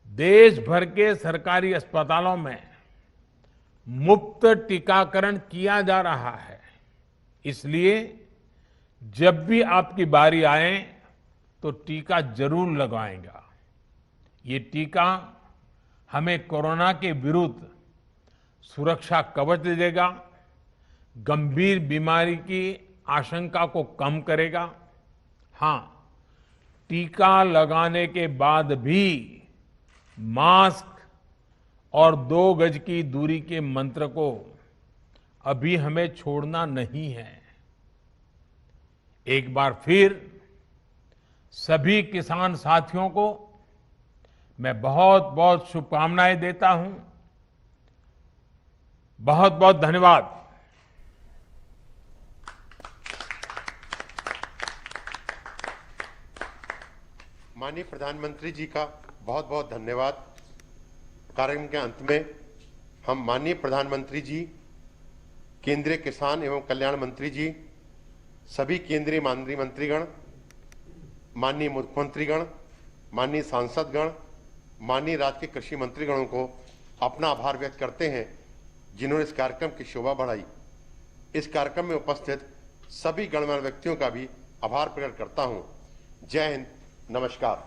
देश भर के सरकारी अस्पतालों में मुफ्त टीकाकरण किया जा रहा है। इसलिए जब भी आपकी बारी आए तो टीका जरूर लगवाएगा। ये टीका हमें कोरोना के विरुद्ध सुरक्षा कवच देगा, गंभीर बीमारी की आशंका को कम करेगा। हाँ, टीका लगाने के बाद भी मास्क और 2 गज की दूरी के मंत्र को अभी हमें छोड़ना नहीं है। एक बार फिर सभी किसान साथियों को मैं बहुत बहुत शुभकामनाएं देता हूं। बहुत बहुत धन्यवाद। माननीय प्रधानमंत्री जी का बहुत बहुत धन्यवाद। कार्यक्रम के अंत में हम माननीय प्रधानमंत्री जी, केंद्रीय किसान एवं कल्याण मंत्री जी, सभी केंद्रीय माननीय मंत्रीगण, माननीय मुख्यमंत्रीगण, माननीय सांसदगण, माननीय राज्य के कृषि मंत्रीगणों को अपना आभार व्यक्त करते हैं जिन्होंने इस कार्यक्रम की शोभा बढ़ाई। इस कार्यक्रम में उपस्थित सभी गणमान्य व्यक्तियों का भी आभार प्रकट करता हूं। जय हिंद, नमस्कार।